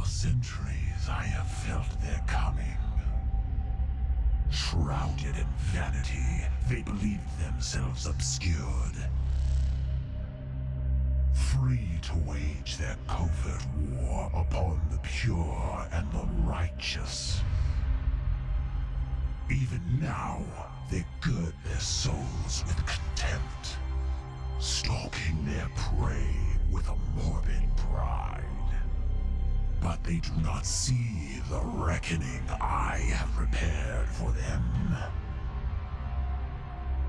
centuries I have felt their coming. Shrouded in vanity, they believed themselves obscured. Free to wage their covert war upon the pure and the righteous. Even now, they gird their souls with contempt, stalking their prey with a morbid pride. But they do not see the reckoning I have prepared for them.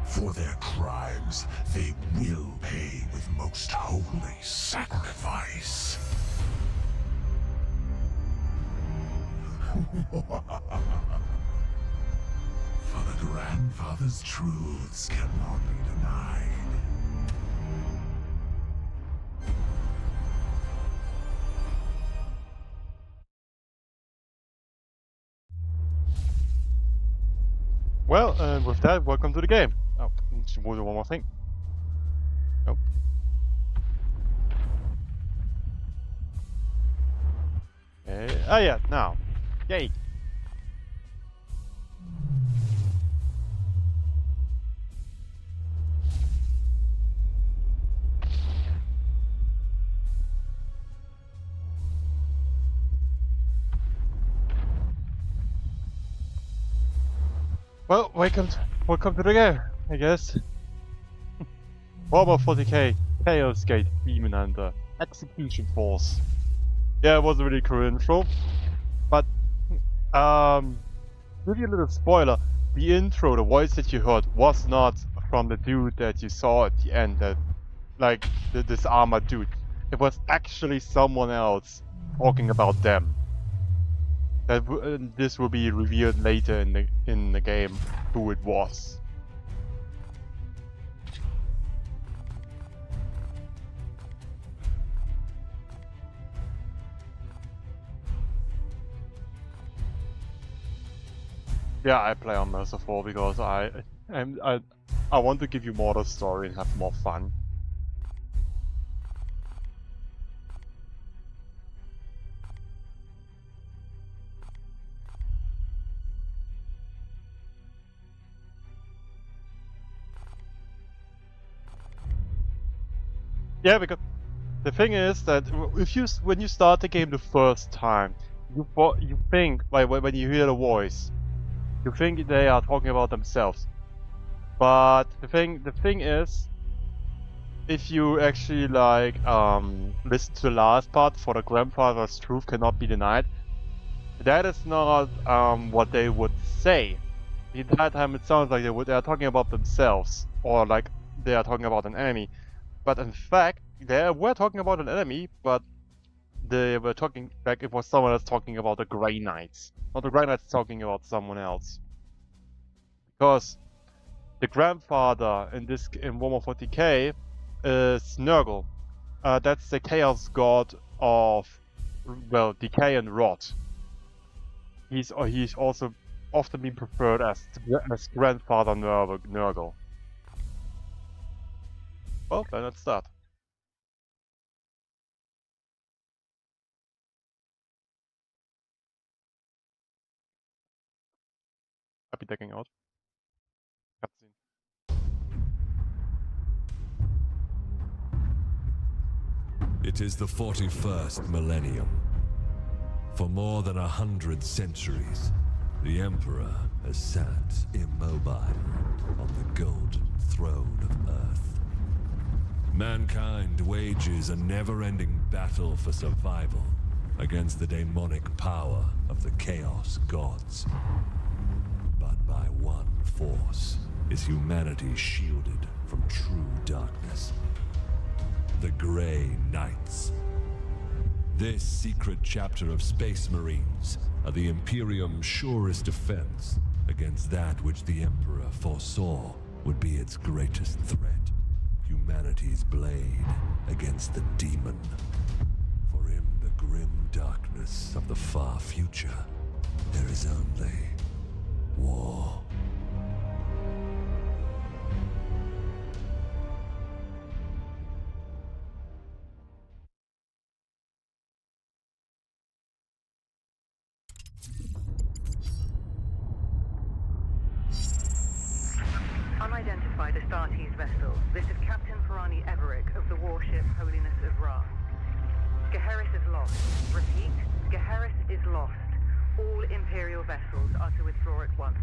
For their crimes, they will pay with most holy sacrifice. For the grandfather's truths cannot be denied. Well, and with that, welcome to the game. Oh, need to move one more thing. Nope. Oh yeah, now. Yay! Well, welcome to the game, I guess. Warhammer 40k, Chaos Gate, Daemonhunter, Execution Force. Yeah, it was a really cool intro, but give you a little spoiler. The intro, the voice that you heard, was not from the dude that you saw at the end, that this armored dude. It was actually someone else talking about them. This will be revealed later in the game who it was. Yeah, I play on Merciful because I want to give you more of the story and have more fun. Yeah, because the thing is that when you start the game the first time, you think, like, when you hear the voice, you think they are talking about themselves. But the thing is, if you actually listen to the last part, for the grandfather's truth cannot be denied, that is not what they would say. The entire time it sounds like they are talking about themselves, or like they are talking about an enemy. But in fact, they were talking about an enemy, but they were talking like it was someone else talking about the Grey Knights. Not the Grey Knights talking about someone else. Because the grandfather in Warhammer 40k is Nurgle. That's the chaos god of, well, decay and rot. He's also often been preferred as grandfather Nurgle. Well, then let's start. Happy taking out. Cutscene. It is the 41st millennium. For more than 100 centuries, the Emperor has sat immobile on the golden throne of Earth. Mankind wages a never-ending battle for survival against the demonic power of the Chaos Gods. But by one force is humanity shielded from true darkness. The Grey Knights. This secret chapter of Space Marines are the Imperium's surest defense against that which the Emperor foresaw would be its greatest threat. Humanity's blade against the demon. For in the grim darkness of the far future, there is only war. identified Astartes' vessel. This is Captain Ferrani Everick of the warship Holiness of Ra. Geheris is lost. Repeat, Geheris is lost. All Imperial vessels are to withdraw at once.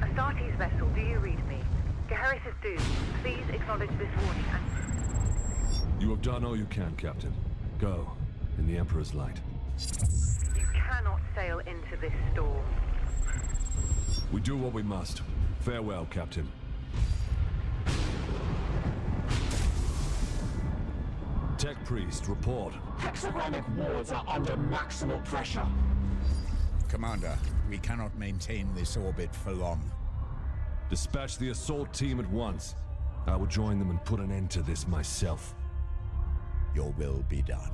Astartes' vessel, do you read me? Geheris is doomed. Please acknowledge this warning and... You have done all you can, Captain. Go, in the Emperor's light. You cannot sail into this storm. We do what we must. Farewell, Captain. Tech Priest, report. Hexagramic wards are under maximal pressure. Commander, we cannot maintain this orbit for long. Dispatch the assault team at once. I will join them and put an end to this myself. Your will be done.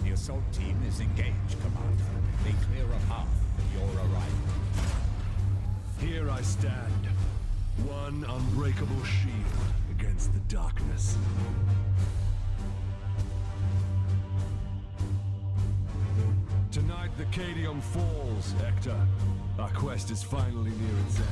The assault team is engaged, Commander. They clear a path for your arrival. Here I stand. One unbreakable shield against the darkness. Tonight the Cadium falls, Hector. Our quest is finally near its end.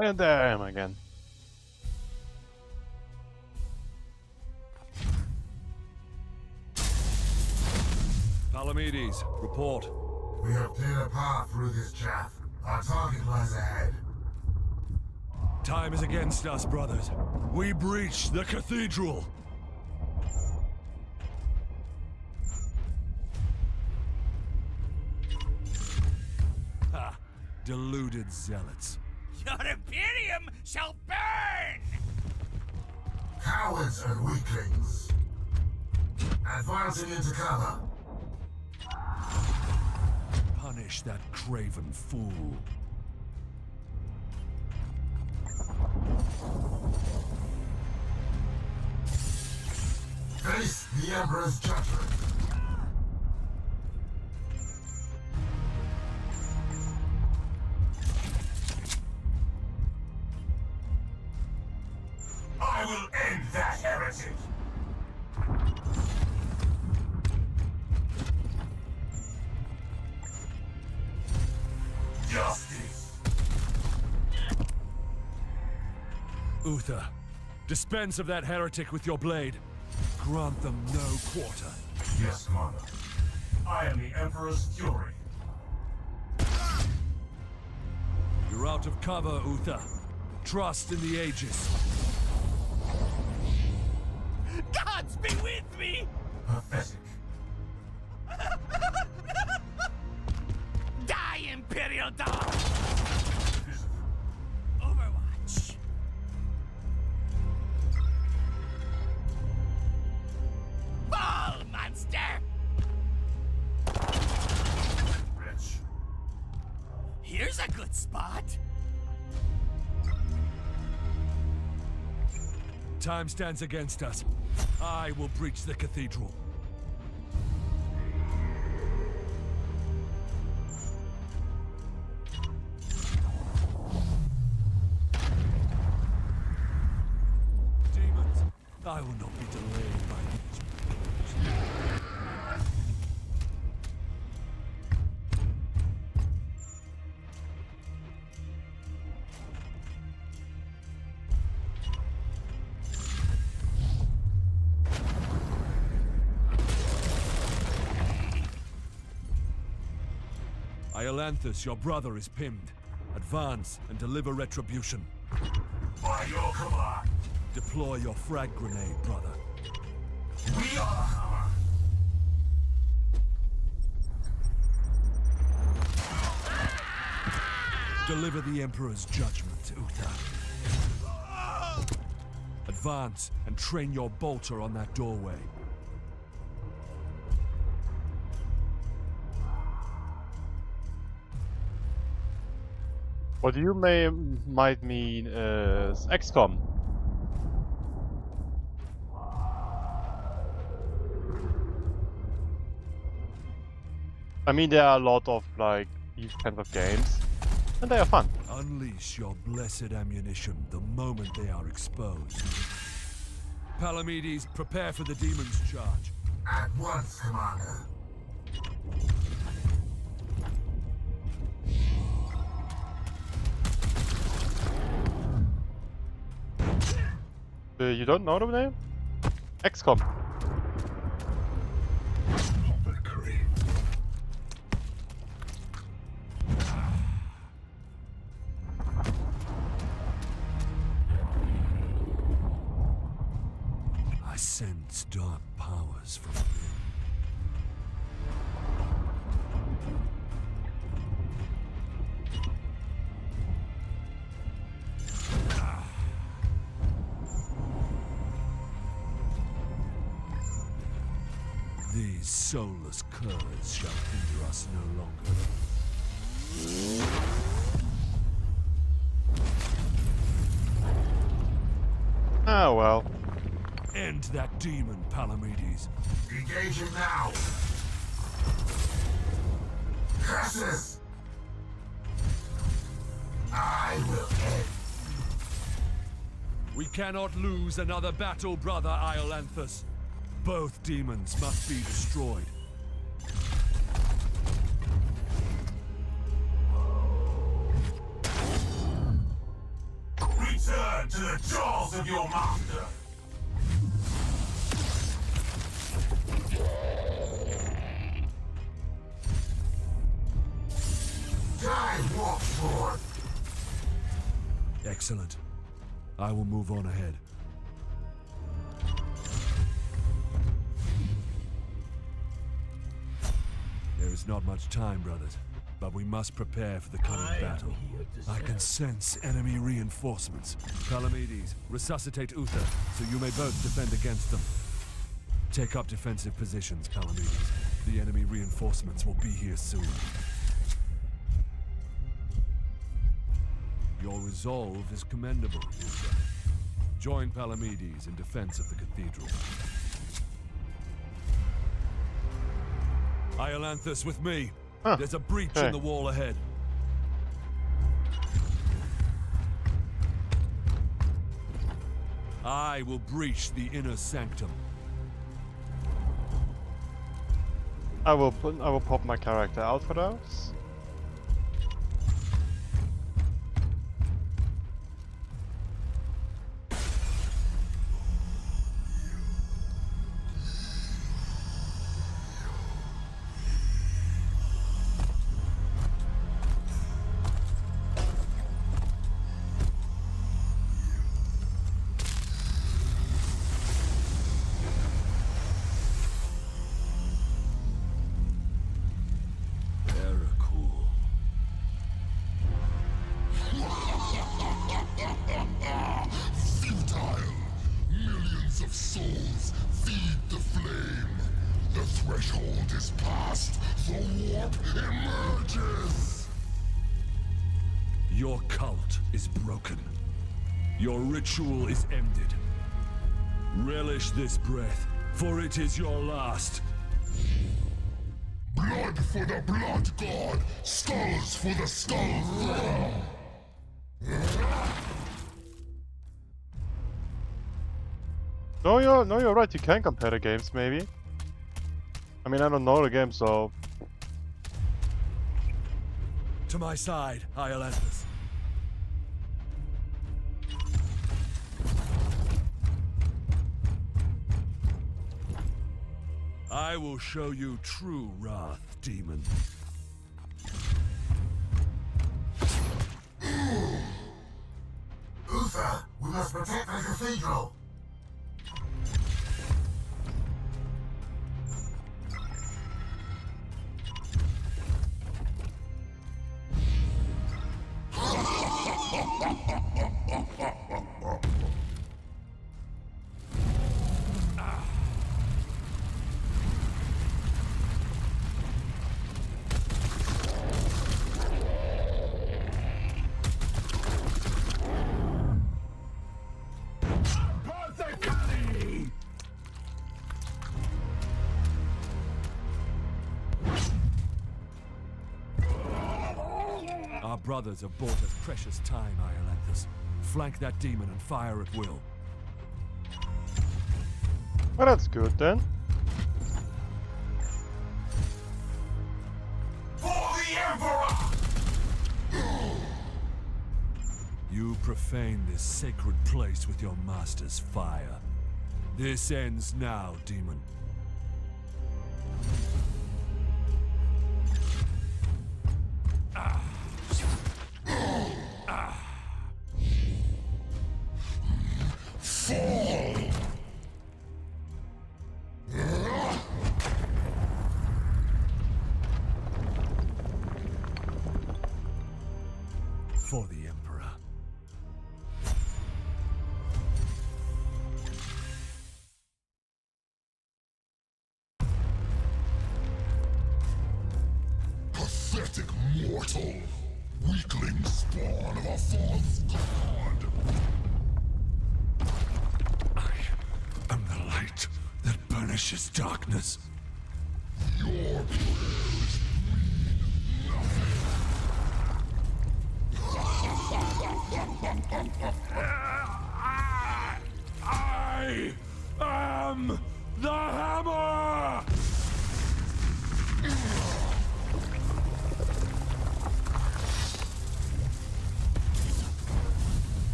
And there I am again. Palamedes, report. We have cleared a path through this chaff. Our target lies ahead. Time is against us, brothers. We breach the cathedral. Ha! Deluded zealots. Your Imperium shall burn! Cowards and weaklings. Advancing into cover. Punish that craven fool. Face the Emperor's judgment. I will end that heretic! Justice! Uther, dispense of that heretic with your blade. Grant them no quarter. Yes, Commander. I am the Emperor's fury. You're out of cover, Uther. Trust in the Aegis. Gods be with me! Pathetic. Die, Imperial dog! Overwatch. Fall, monster! Wretch. Here's a good spot. Time stands against us. I will breach the cathedral. Demons, I will not be delayed by these. Iolanthus, your brother, is pinned. Advance and deliver retribution. By your command, Deploy your frag grenade, brother. we are the hammer. Deliver the Emperor's judgment, Uther. Advance and train your bolter on that doorway. What you might mean is XCOM. I mean, there are a lot of like these kinds of games, and they are fun. Unleash your blessed ammunition the moment they are exposed. Palamedes, prepare for the demon's charge. At once, Commander. You don't know the name? XCOM. Victory. I sense dark powers from within. These soulless curs shall hinder us no longer. Ah well. End that demon, Palamedes. Engage him now. Curses! I will end. We cannot lose another battle, brother Iolanthus. Both demons must be destroyed. Return to the jaws of your master. Die, Watchford. Excellent. I will move on ahead. There is not much time, brothers, but we must prepare for the coming battle. I can sense enemy reinforcements. Palamedes, resuscitate Uther, so you may both defend against them. Take up defensive positions, Palamedes. The enemy reinforcements will be here soon. Your resolve is commendable, Uther. Join Palamedes in defense of the cathedral. Iolanthus, with me. Huh. There's a breach Okay. in the wall ahead. I will breach the inner sanctum. I will pop my character out for those. Futile. Millions of souls feed the flame. The threshold is passed. The warp emerges. Your cult is broken. Your ritual is ended. Relish this breath, for it is your last. Blood for the blood god. Skulls for the skull throne. No, you're right. You can compare the games, maybe. I mean, I don't know the game, so To my side, Iolanthus. I will show you true wrath, demon. Uther, we must protect the cathedral. Our brothers have bought us precious time, Iolanthus. Flank that demon and fire at will. Well, that's good then. For the Emperor! You profane this sacred place with your master's fire. This ends now, demon. Fall! For the Emperor. Pathetic mortal! Weakling spawn of a false god! I am the light that banishes darkness. Your prayers mean I am the hammer!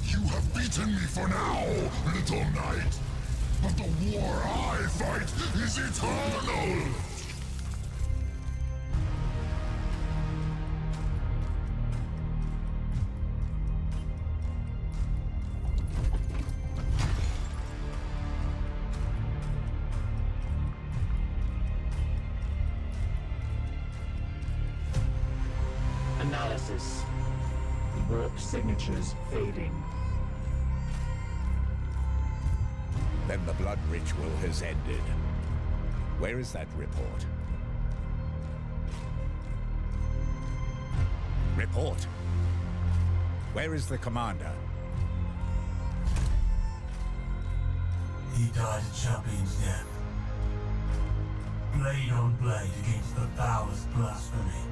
You have beaten me for now, little knight. But the war I fight is eternal! Analysis. Work signatures fading. Then the blood ritual has ended. Where is that report? Report! Where is the commander? He died a champion's death. Blade on blade against the foulest blasphemy.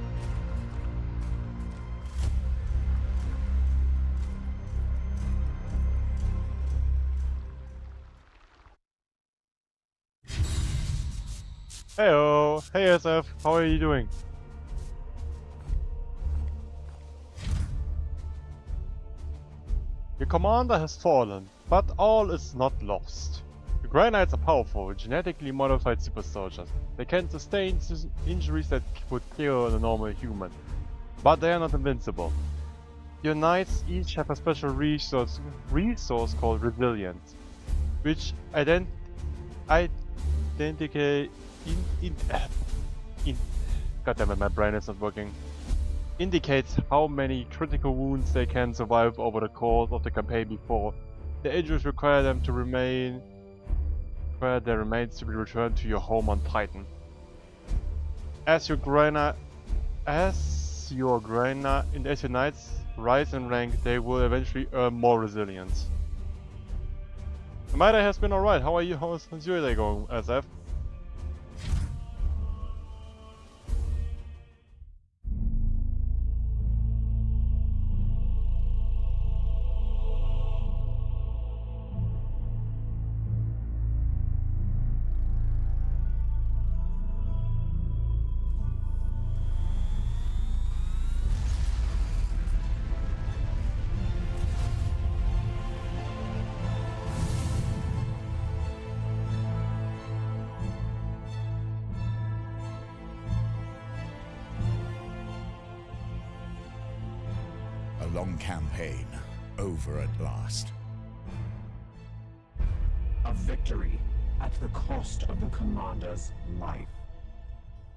Heyo! Hey SF, how are you doing? Your commander has fallen, but all is not lost. The Grey Knights are powerful, genetically modified super soldiers. They can sustain injuries that would kill a normal human, but they are not invincible. Your knights each have a special resource called Resilience, which goddammit, my brain is not working. Indicates how many critical wounds they can survive over the course of the campaign before the injuries require their remains to be returned to your home on Titan. As your knights rise in rank, they will eventually earn more resilience. My day has been alright. How are you? How's your day going, SF? A long campaign, over at last. A victory at the cost of the commander's life.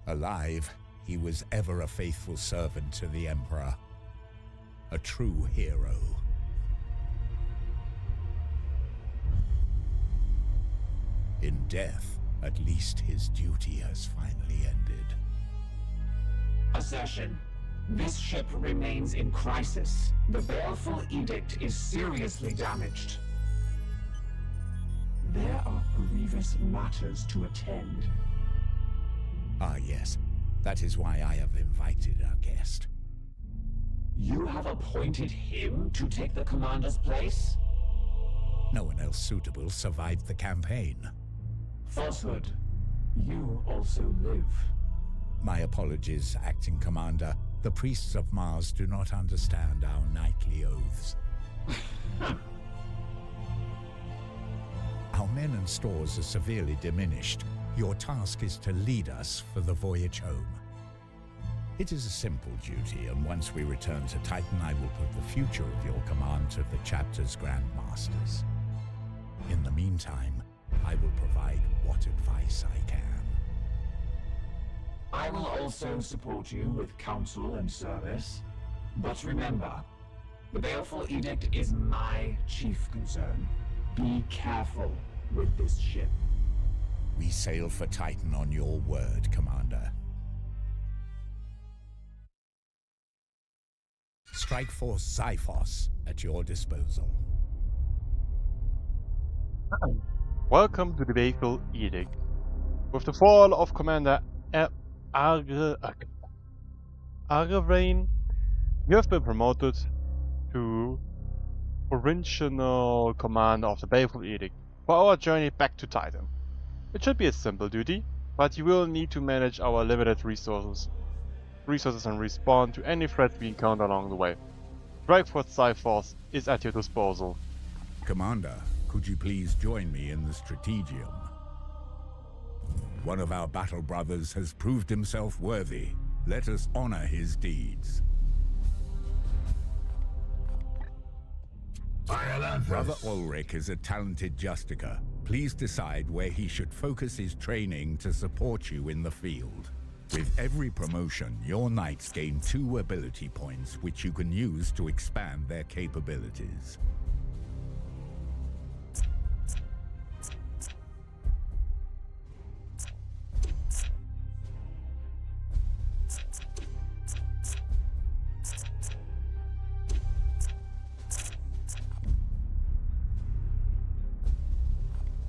Alive, he was ever a faithful servant to the Emperor. A true hero. In death, at least his duty has finally ended. Assertion. This ship remains in crisis. The Baleful Edict is seriously damaged. There are grievous matters to attend. Ah yes, that is why I have invited our guest. have appointed him to take the commander's place? No one else suitable survived the campaign. Falsehood. You also live. My apologies, Acting Commander. The priests of Mars do not understand our knightly oaths. Our men and stores are severely diminished. Your task is to lead us for the voyage home. It is a simple duty, and once we return to Titan, I will put the future of your command to the chapter's Grand Masters. In the meantime, I will provide what advice I can. I will also support you with counsel and service. But remember, the Baleful Edict is my chief concern. Be careful with this ship. We sail for Titan on your word, Commander. Strike Force Xiphos at your disposal. Welcome to the Baleful Edict. With the fall of Commander Aravain, you have been promoted to Provincial Commander of the Baleful Edict for our journey back to Titan. It should be a simple duty, but you will need to manage our limited resources and respond to any threats we encounter along the way. Strike Force Xiphos is at your disposal. Commander, could you please join me in the Strategium? One of our battle brothers has proved himself worthy. Let us honor his deeds. Brother Ulrich is a talented Justicar. Please decide where he should focus his training to support you in the field. With every promotion, your knights gain 2 ability points, which you can use to expand their capabilities.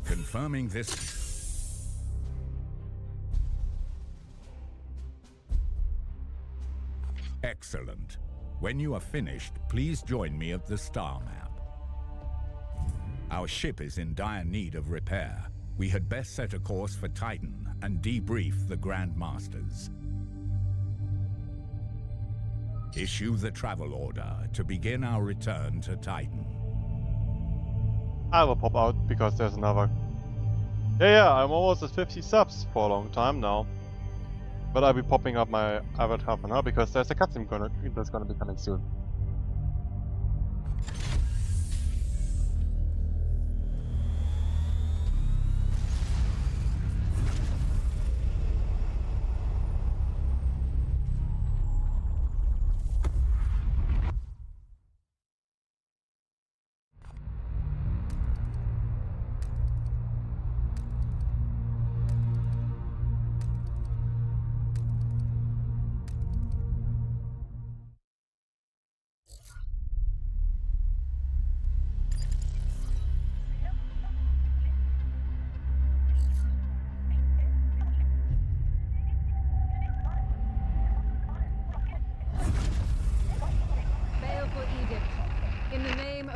Confirming this. Excellent. When you are finished, please join me at the star map. Our ship is in dire need of repair. We had best set a course for Titan and debrief the Grand Masters. Issue the travel order to begin our return to Titan. I will pop out because there's another. Yeah, I'm almost at 50 subs for a long time now. But I'll be popping up my avatar for now because there's a cutscene that's gonna be coming soon.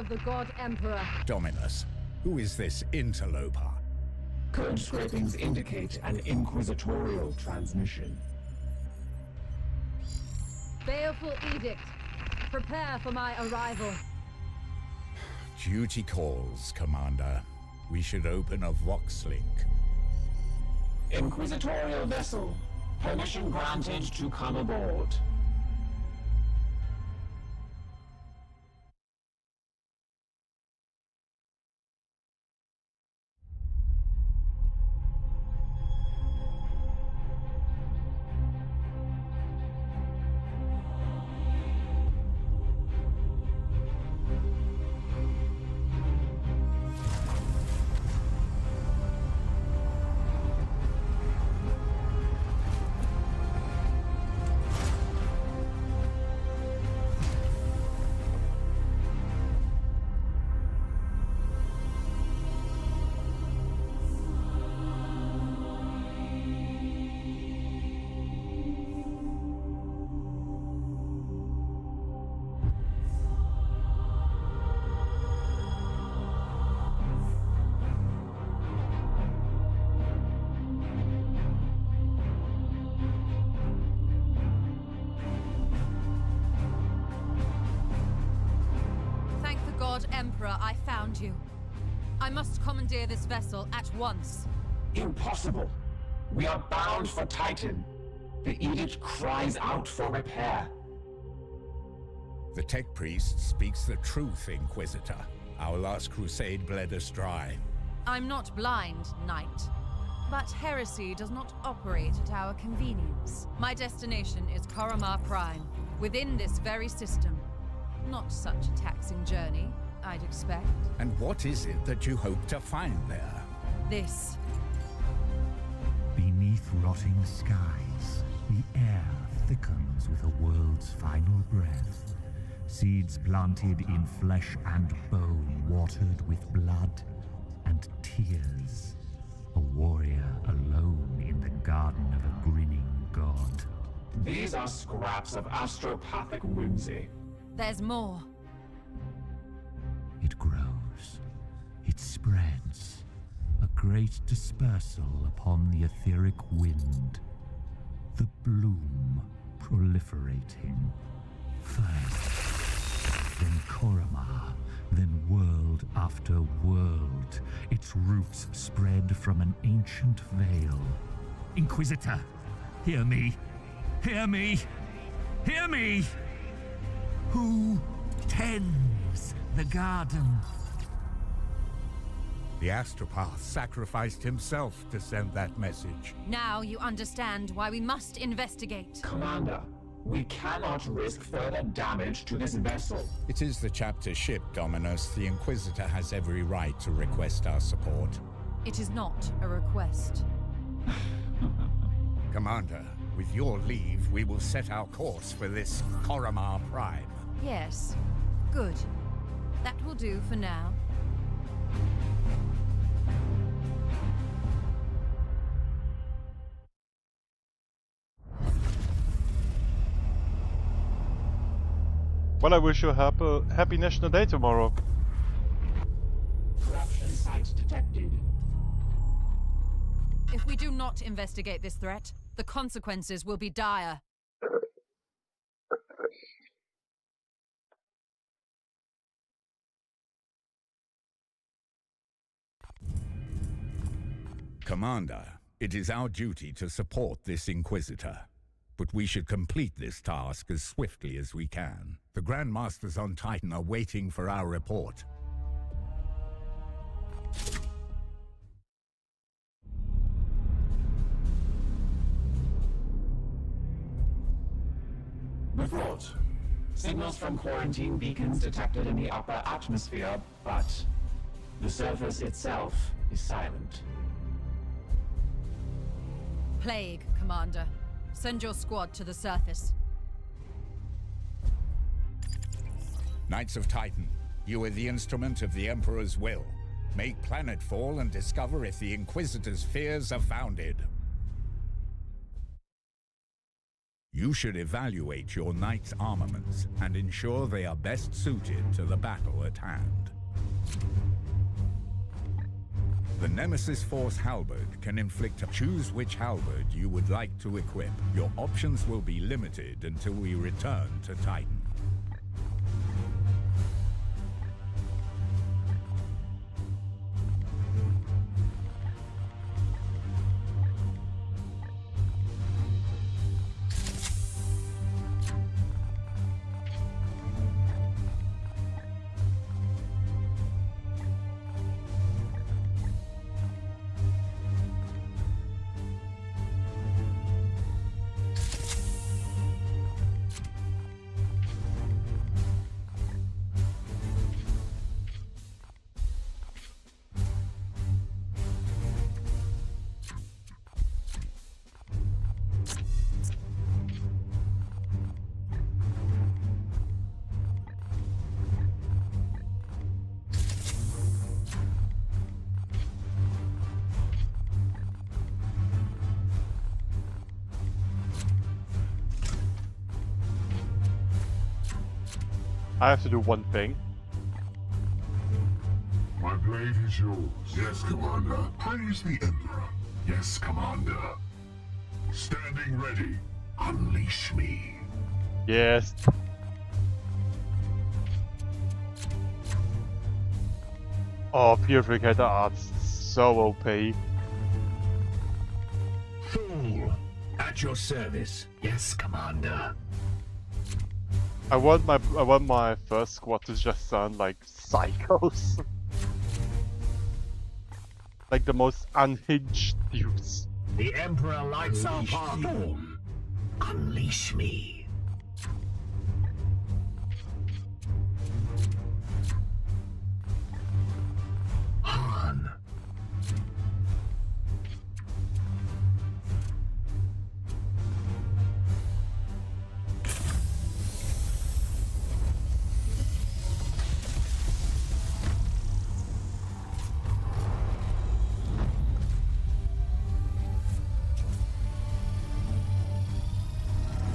The God Emperor. Dominus, who is this interloper? Code scrapings indicate an inquisitorial transmission. Baleful Edict. Prepare for my arrival. Duty calls, Commander. We should open a Vox link. Inquisitorial vessel. Permission granted to come aboard. Emperor, I found you. I must commandeer this vessel at once. Impossible. We are bound for Titan. The edict cries out for repair. The tech priest speaks the truth, Inquisitor. Our last crusade bled us dry. I'm not blind, Knight. But heresy does not operate at our convenience. My destination is Koromar Prime, within this very system. Not such a taxing journey, I'd expect. And what is it that you hope to find there? This. Beneath rotting skies, the air thickens with a world's final breath. Seeds planted in flesh and bone, watered with blood and tears. A warrior alone in the garden of a grinning god. These are scraps of astropathic whimsy. There's more. It grows. It spreads. A great dispersal upon the etheric wind. The bloom proliferating. First, then Koromar, then world after world. Its roots spread from an ancient veil. Inquisitor, hear me! Hear me! Hear me! Who tends the garden? The astropath sacrificed himself to send that message. Now you understand why we must investigate. Commander, we cannot risk further damage to this vessel. It is the chapter ship, Dominus. The Inquisitor has every right to request our support. It is not a request. Commander, with your leave, we will set our course for this Koromar Prime. Yes. Good. That will do for now. Well, I wish you a happy National Day tomorrow. Corruption site detected. If we do not investigate this threat, the consequences will be dire. Commander, it is our duty to support this Inquisitor. But we should complete this task as swiftly as we can. The Grand Masters on Titan are waiting for our report. Report. Signals from quarantine beacons detected in the upper atmosphere, but the surface itself is silent. Plague, Commander. Send your squad to the surface. Knights of Titan, you are the instrument of the Emperor's will. Make planetfall and discover if the Inquisitor's fears are founded. You should evaluate your Knight's armaments and ensure they are best suited to the battle at hand. The Nemesis Force Halberd can inflict. Choose which halberd you would like to equip. Your options will be limited until we return to Titan. I have to do one thing. My blade is yours. Yes, Commander. Praise the Emperor. Yes, Commander. Standing ready. Unleash me. Yes. Oh, Purificator Arts, so OP. Fool! At your service. Yes, Commander. I want my first squad to just sound like psychos. Like the most unhinged dudes. The Emperor likes our path. Unleash me. Han.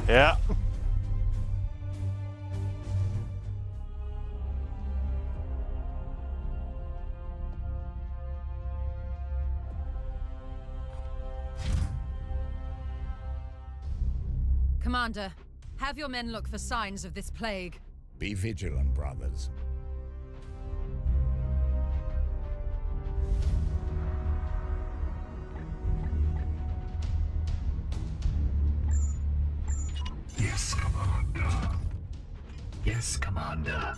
Yeah. Commander, have your men look for signs of this plague. Be vigilant, brothers. Yes, Commander. Yes, Commander.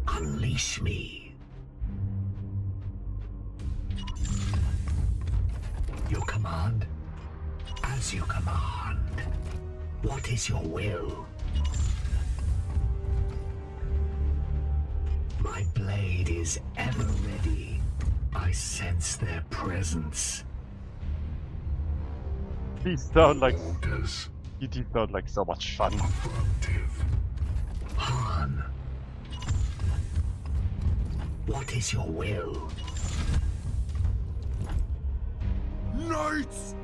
Unleash me. Your command? As you command. What is your will? My blade is ever ready. I sense their presence. These sound like Orders. you do sound like so much fun. Affirmative. Han. What is your will? Knights!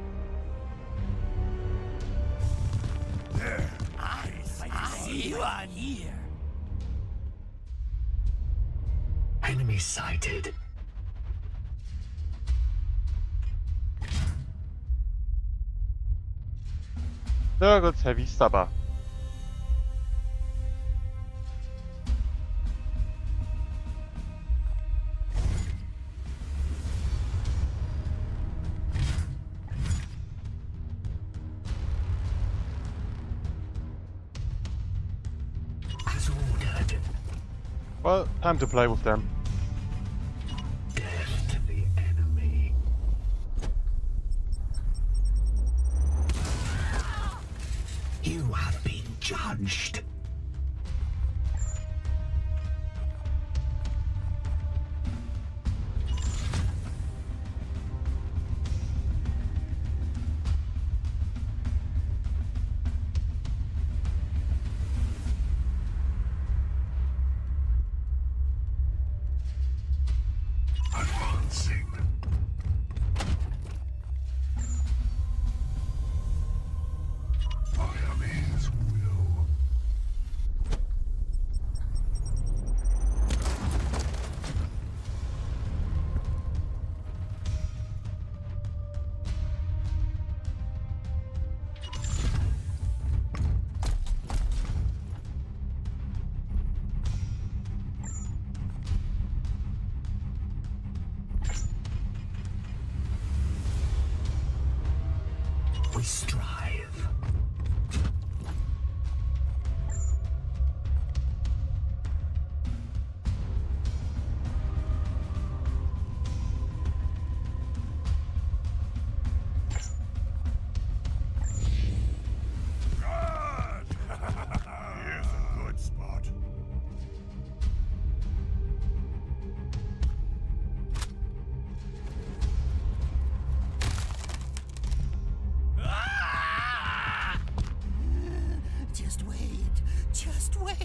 There. I see you are here. Enemy sighted. Nörgels Heavy Stubber. As ordered. Well, time to play with them. Death to the enemy. You have been judged. Advancing. I am his will. We strive. Here's a good spot. Ah! Just wait. Just wait.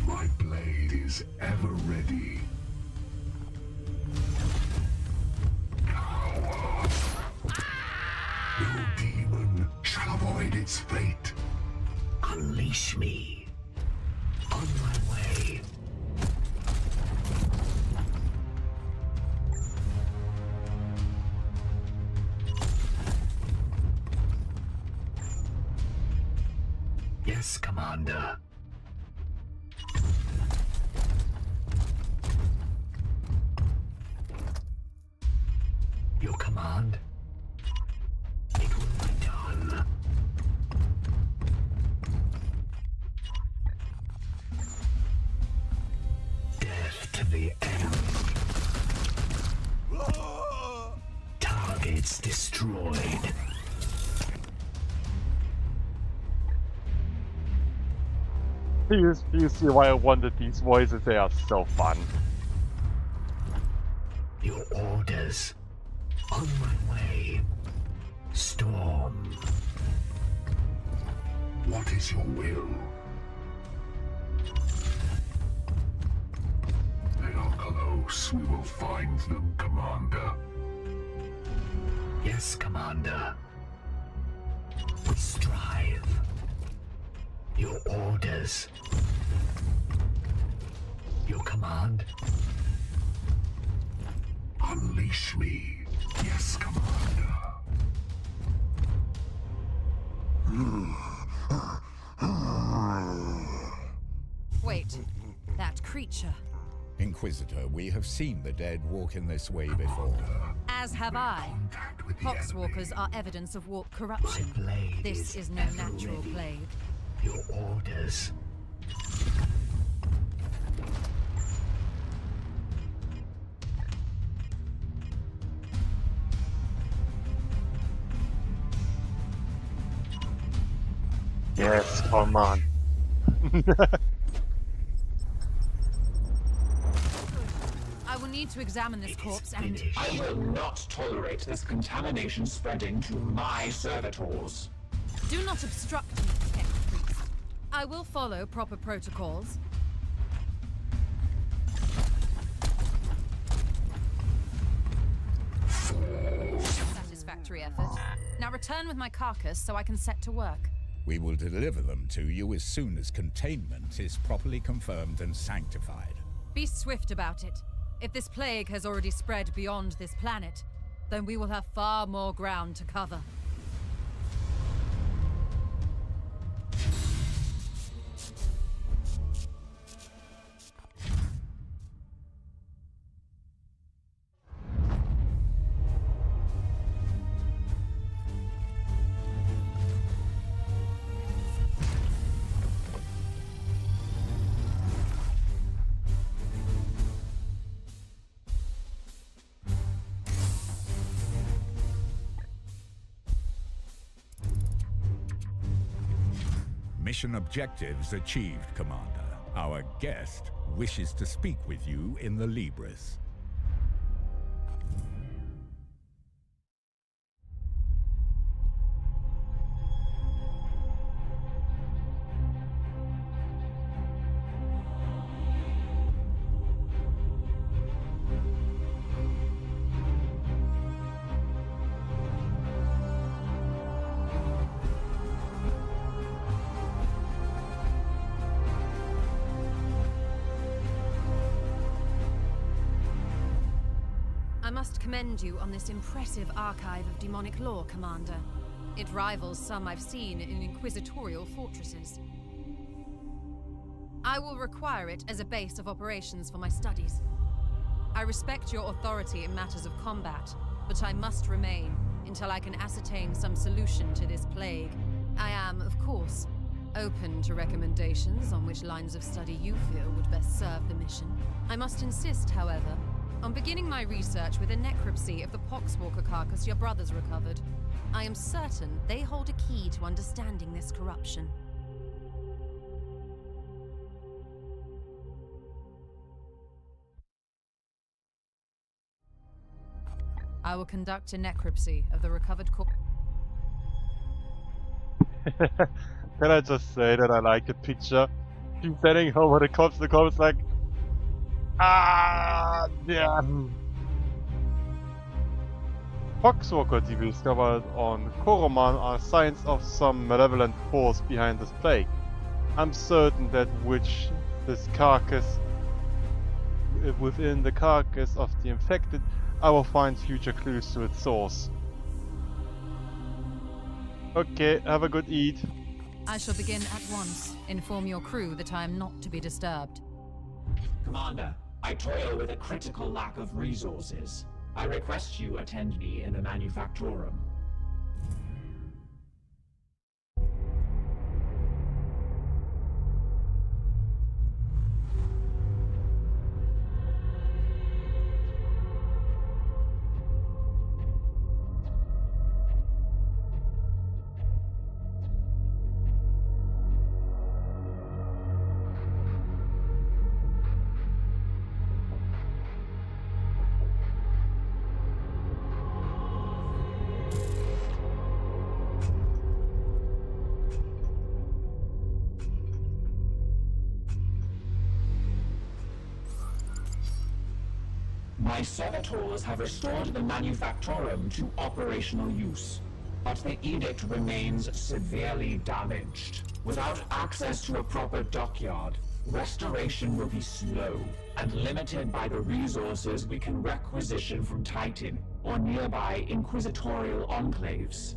My blade is ever ready. Coward! No demon shall avoid its fate. Unleash me. On my way. Yes, Commander. Your command? It will be done. Death to the enemy. Targets destroyed. You see why I wanted these voices, they are so fun. Your orders. On my way. Storm. What is your will? They are close. We will find them, Commander. Yes, Commander. We strive. Your orders. Your command. Unleash me. Yes, Commander. Wait, that creature. Inquisitor, we have seen the dead walk in this way before. As have I. Poxwalkers are evidence of warp corruption. Blade This is no ever natural ready. plague. Your orders. Yes, come on. I will need to examine this corpse and... Finished. I will not tolerate this contamination spreading to my servitors. Do not obstruct me, tech priest. I will follow proper protocols. Satisfactory effort. Now return with my carcass so I can set to work. We will deliver them to you as soon as containment is properly confirmed and sanctified. Be swift about it. If this plague has already spread beyond this planet, then we will have far more ground to cover. Mission objectives achieved, Commander. Our guest wishes to speak with you in the Libris. I must commend you on this impressive archive of demonic lore, Commander. It rivals some I've seen in inquisitorial fortresses. I will require it as a base of operations for my studies. I respect your authority in matters of combat, but I must remain until I can ascertain some solution to this plague. I am, of course, open to recommendations on which lines of study you feel would best serve the mission. I must insist, however, on beginning my research with a necropsy of the Poxwalker carcass your brothers recovered. I am certain they hold a key to understanding this corruption. I will conduct a necropsy of the recovered corpse. Can I just say that I like the picture? She's standing over the corpse like... Ah, damn. Poxwalker to be discovered on Koroman are signs of some malevolent force behind this plague. I'm certain that within the carcass of the infected, I will find future clues to its source. Okay, have a good eat. I shall begin at once. Inform your crew that I am not to be disturbed. Commander, I toil with a critical lack of resources. I request you attend me in the Manufactorum. My servitors have restored the Manufactorum to operational use, but the edict remains severely damaged. Without access to a proper dockyard, restoration will be slow and limited by the resources we can requisition from Titan or nearby inquisitorial enclaves.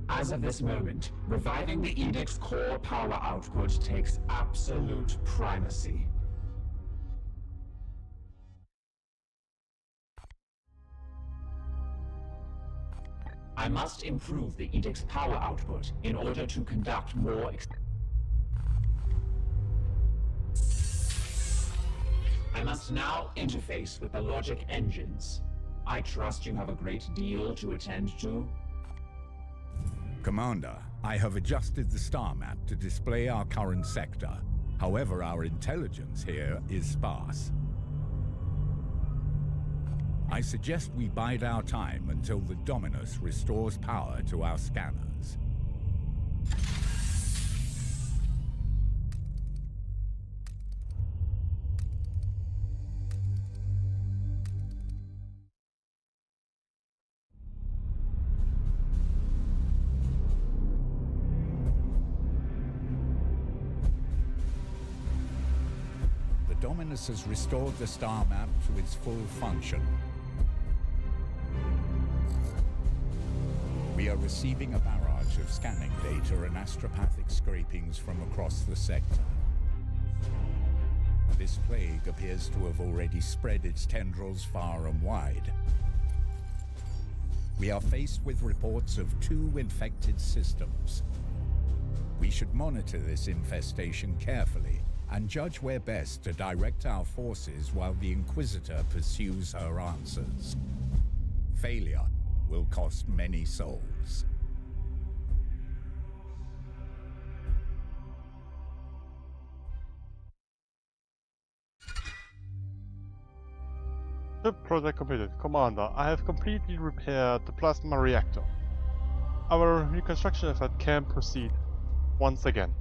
As of this moment, reviving the edict's core power output takes absolute primacy. I must improve the edict's power output in order to conduct more I must now interface with the logic engines. I trust you have a great deal to attend to. Commander, I have adjusted the star map to display our current sector. However, our intelligence here is sparse. I suggest we bide our time until the Dominus restores power to our scanners. The Dominus has restored the star map to its full function. We are receiving a barrage of scanning data and astropathic scrapings from across the sector. This plague appears to have already spread its tendrils far and wide. We are faced with reports of 2 infected systems. We should monitor this infestation carefully and judge where best to direct our forces while the Inquisitor pursues her answers. Failure will cost many souls. Ship project completed. Commander, I have completely repaired the plasma reactor. Our reconstruction effort can proceed once again.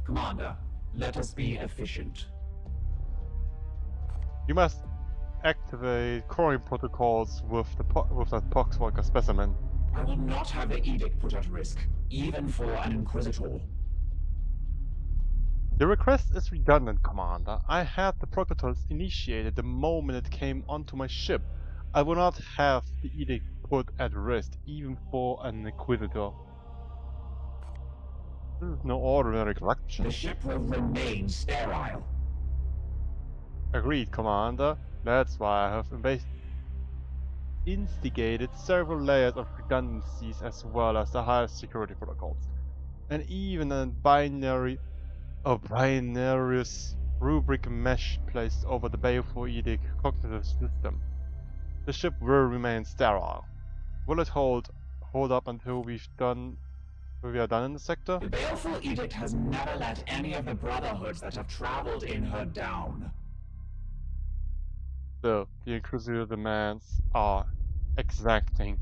Commander, let us be efficient. You must activate coring protocols with the that poxwalker specimen. I will not have the edict put at risk, even for an Inquisitor. The request is redundant, Commander. I had the protocols initiated the moment it came onto my ship. I will not have the edict put at risk, even for an Inquisitor. This is no ordinary collection. The ship will remain sterile. Agreed, Commander. That's why I have instigated several layers of redundancies as well as the highest security protocols. And even a binarious rubric mesh placed over the Baleful Edict cognitive system. The ship will remain sterile. Will it hold up until we are done in the sector? The Baleful Edict has never let any of the Brotherhoods that have traveled in her down. Still, the Inquisitor demands are exacting.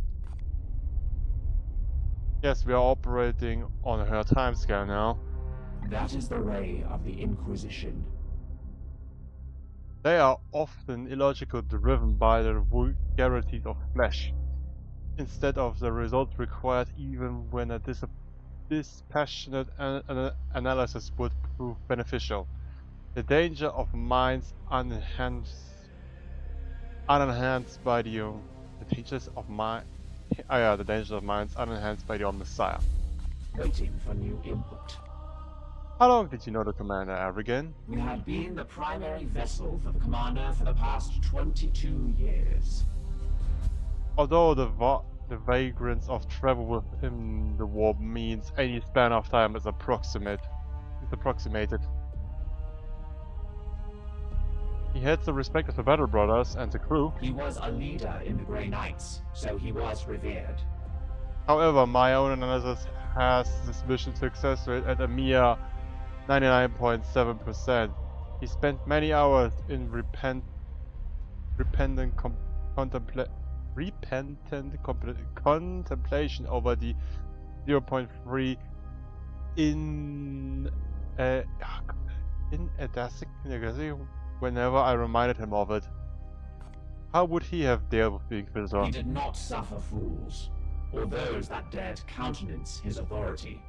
Yes, we are operating on her timescale now. That is the way of the Inquisition. They are often illogical, driven by the vulgarities of flesh, instead of the results required, even when a dispassionate analysis would prove beneficial. The danger of minds unenhanced unenhanced by the dangers of mine. Oh yeah, the dangers of mines unenhanced by the Messiah. Waiting for new input. How long did you know the commander, Avrigan? We had been the primary vessel for the commander for the past 22 years. Although the vagrance of travel within the warp means any span of time is approximated. He had the respect of the Battle Brothers and the crew. He was a leader in the Grey Knights, so he was revered. However, my own analysis has this mission success rate at a mere 99.7%. He spent many hours in repentant contemplation over the 0.3 in whenever I reminded him of it. How would he have dealt with the Inquisitor? He did not suffer fools, or those that dared countenance his authority.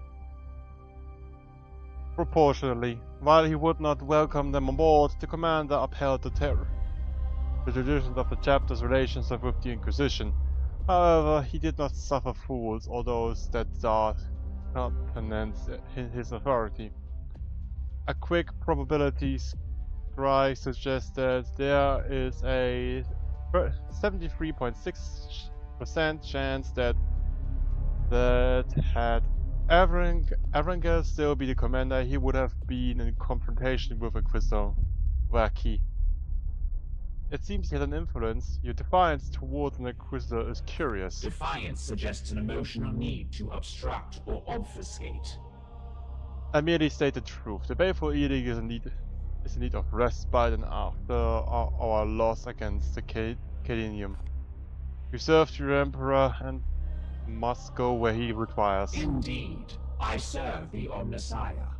Proportionally, while he would not welcome them on board, the commander upheld the traditions of the chapter's relations with the Inquisition. However, he did not suffer fools or those that dared countenance his authority. A quick probability scry suggests that there is a 73.6% chance that had Avranger still be the commander, he would have been in confrontation with Inquisitor Vaki. It seems he had an influence. Your defiance towards an Inquisitor is curious. Defiance suggests an emotional need to obstruct or obfuscate. I merely state the truth. The Baleful Edict is in need of respite and after our loss against the Cadenium. We serve your Emperor and must go where he requires. Indeed, I serve the Omnissiah.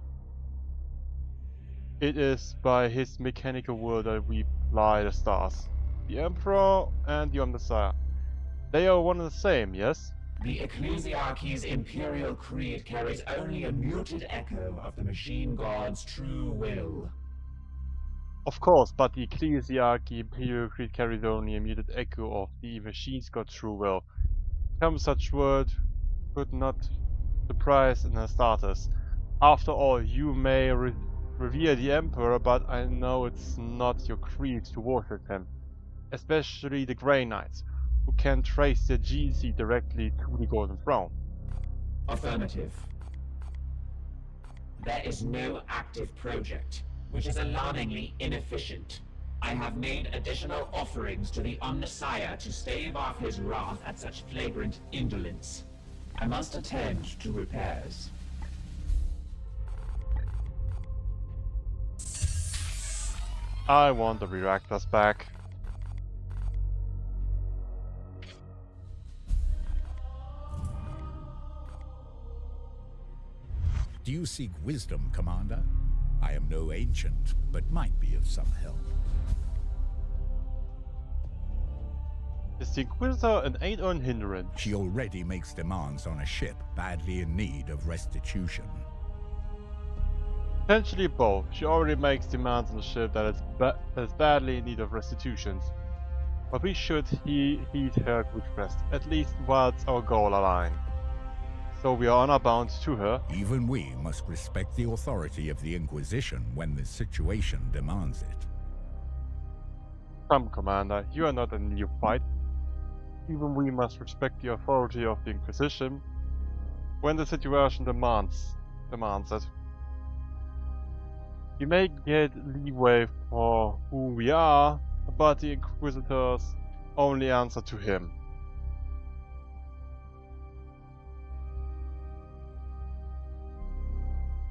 It is by his mechanical will that we ply the stars. The Emperor and the Omnissiah. They are one and the same, yes? The Ecclesiarchy's imperial creed carries only a muted echo of the machine god's true will. Of course, but the Ecclesiarchy imperial creed carries only a muted echo of the machine's god's true will. Some such word could not surprise an Astartes. After all, you may revere the Emperor, but I know it's not your creed to worship him. Especially the Grey Knights, who can trace their GC directly to the Golden Throne. Affirmative. There is no active project, which is alarmingly inefficient. I have made additional offerings to the Omnissiah to stave off his wrath at such flagrant indolence. I must attend to repairs. I want the reactors back. Do you seek wisdom, Commander? I am no ancient, but might be of some help. Is the Inquisitor an aid or an hindrance? She already makes demands on a ship badly in need of restitution. Potentially both. She already makes demands on a ship that is badly in need of restitutions. But we should heed her request, at least whilst our goal align. So we are honor bound to her. Even we must respect the authority of the Inquisition when the situation demands it. Come, Commander, you are not a neophyte. Even we must respect the authority of the Inquisition when the situation demands it. You may get leeway for who we are, but the Inquisitors only answer to him.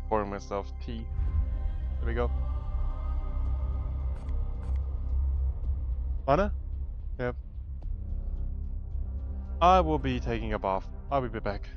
Pouring myself tea. There we go. Wanne? Yep. I will be taking a bath. I will be back.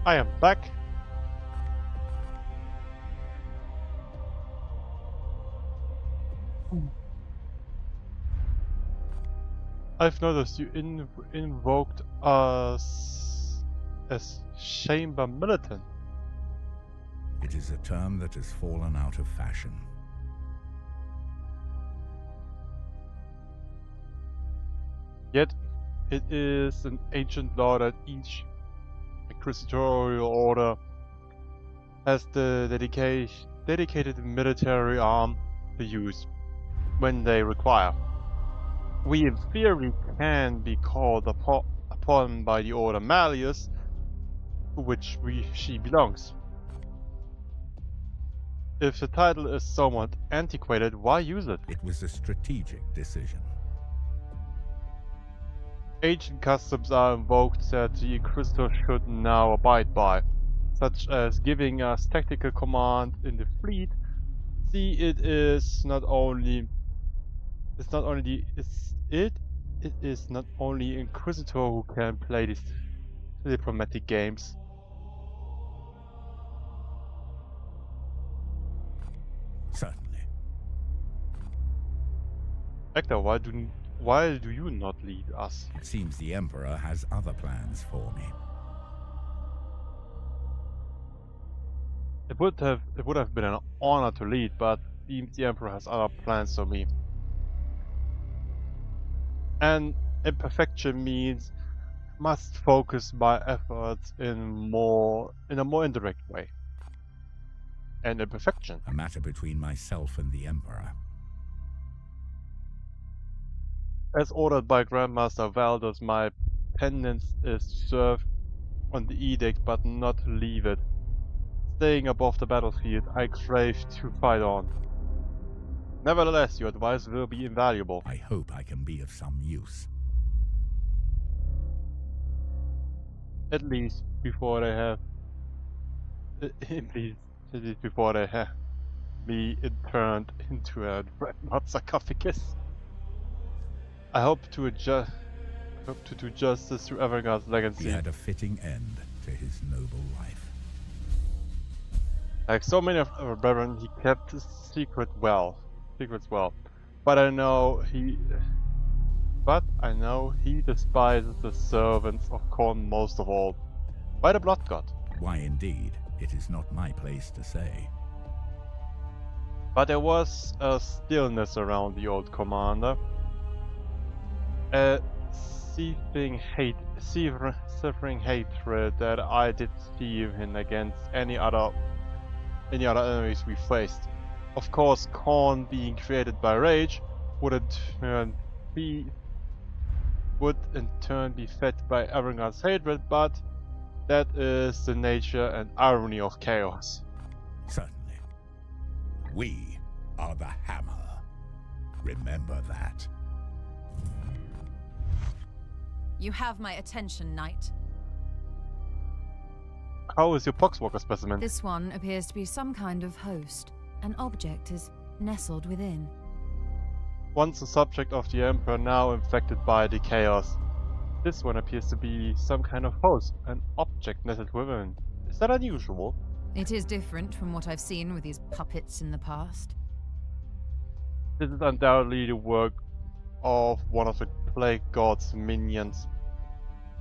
I am back. I've noticed you invoked us as chamber militant. It is a term that has fallen out of fashion. Yet, it is an ancient law that each inquisitorial order has the dedicated military arm to use when they require. We in theory can be called upon by the Order Malleus, to which she belongs. If the title is somewhat antiquated, why use it? It was a strategic decision. Ancient customs are invoked that the Inquisitor should now abide by, such as giving us tactical command in the fleet. See, it is not only Inquisitor who can play these diplomatic games. Certainly. Hector, why do you not lead us? It seems the Emperor has other plans for me. It would have been an honor to lead, but it seems the Emperor has other plans for me. And imperfection means must focus my efforts in a more indirect way. And imperfection. A matter between myself and the Emperor. As ordered by Grandmaster Valdos, my penance is to serve on the edict but not to leave it. Staying above the battlefield, I crave to fight on. Nevertheless, your advice will be invaluable. I hope I can be of some use. At least before they have... At least before they have me turned into a dreadnought sarcophagus. I hope to do justice to Evergard's legacy. He had a fitting end to his noble life. Like so many of our brethren, he kept his secrets well. But I know he despises the servants of Khorne most of all. By the blood god. Why indeed, it is not my place to say. But there was a stillness around the old commander. A seething hatred that I did see him against any other enemies we faced. Of course, Khorne being created by rage would in turn be fed by Evergard's hatred, but that is the nature and irony of chaos. Certainly. We are the Hammer. Remember that. You have my attention, Knight. How is your poxwalker specimen? This one appears to be some kind of host. An object is nestled within. Once a subject of the Emperor, now infected by the chaos. This one appears to be some kind of host, an object nestled within. Is that unusual? It is different from what I've seen with these puppets in the past. This is undoubtedly the work of one of the Plague God's minions.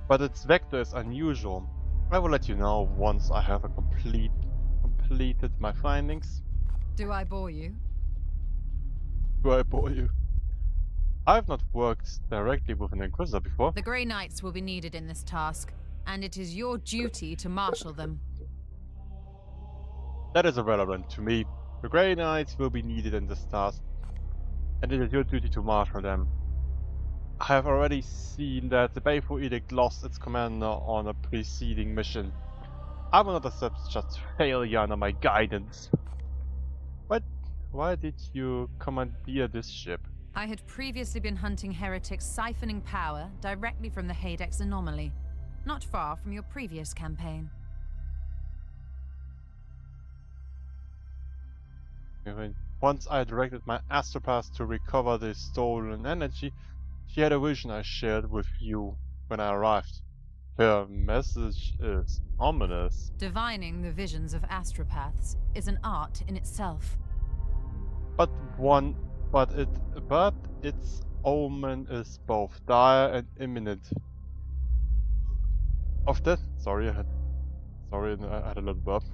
But its vector is unusual. I will let you know once I have completed my findings. Do I bore you? Do I bore you? I have not worked directly with an Inquisitor before. The Grey Knights will be needed in this task, and it is your duty to marshal them. That is irrelevant to me. The Grey Knights will be needed in this task, and it is your duty to marshal them. I have already seen that the Baleful Edict lost its commander on a preceding mission. I will not accept such failure under my guidance. But why did you commandeer this ship? I had previously been hunting heretics siphoning power directly from the Hadex anomaly, not far from your previous campaign. Once I directed my astropath to recover the stolen energy, she had a vision I shared with you when I arrived. Her message is ominous. Divining the visions of astropaths is an art in itself. But its omen is both dire and imminent. Of that, I had a little burp.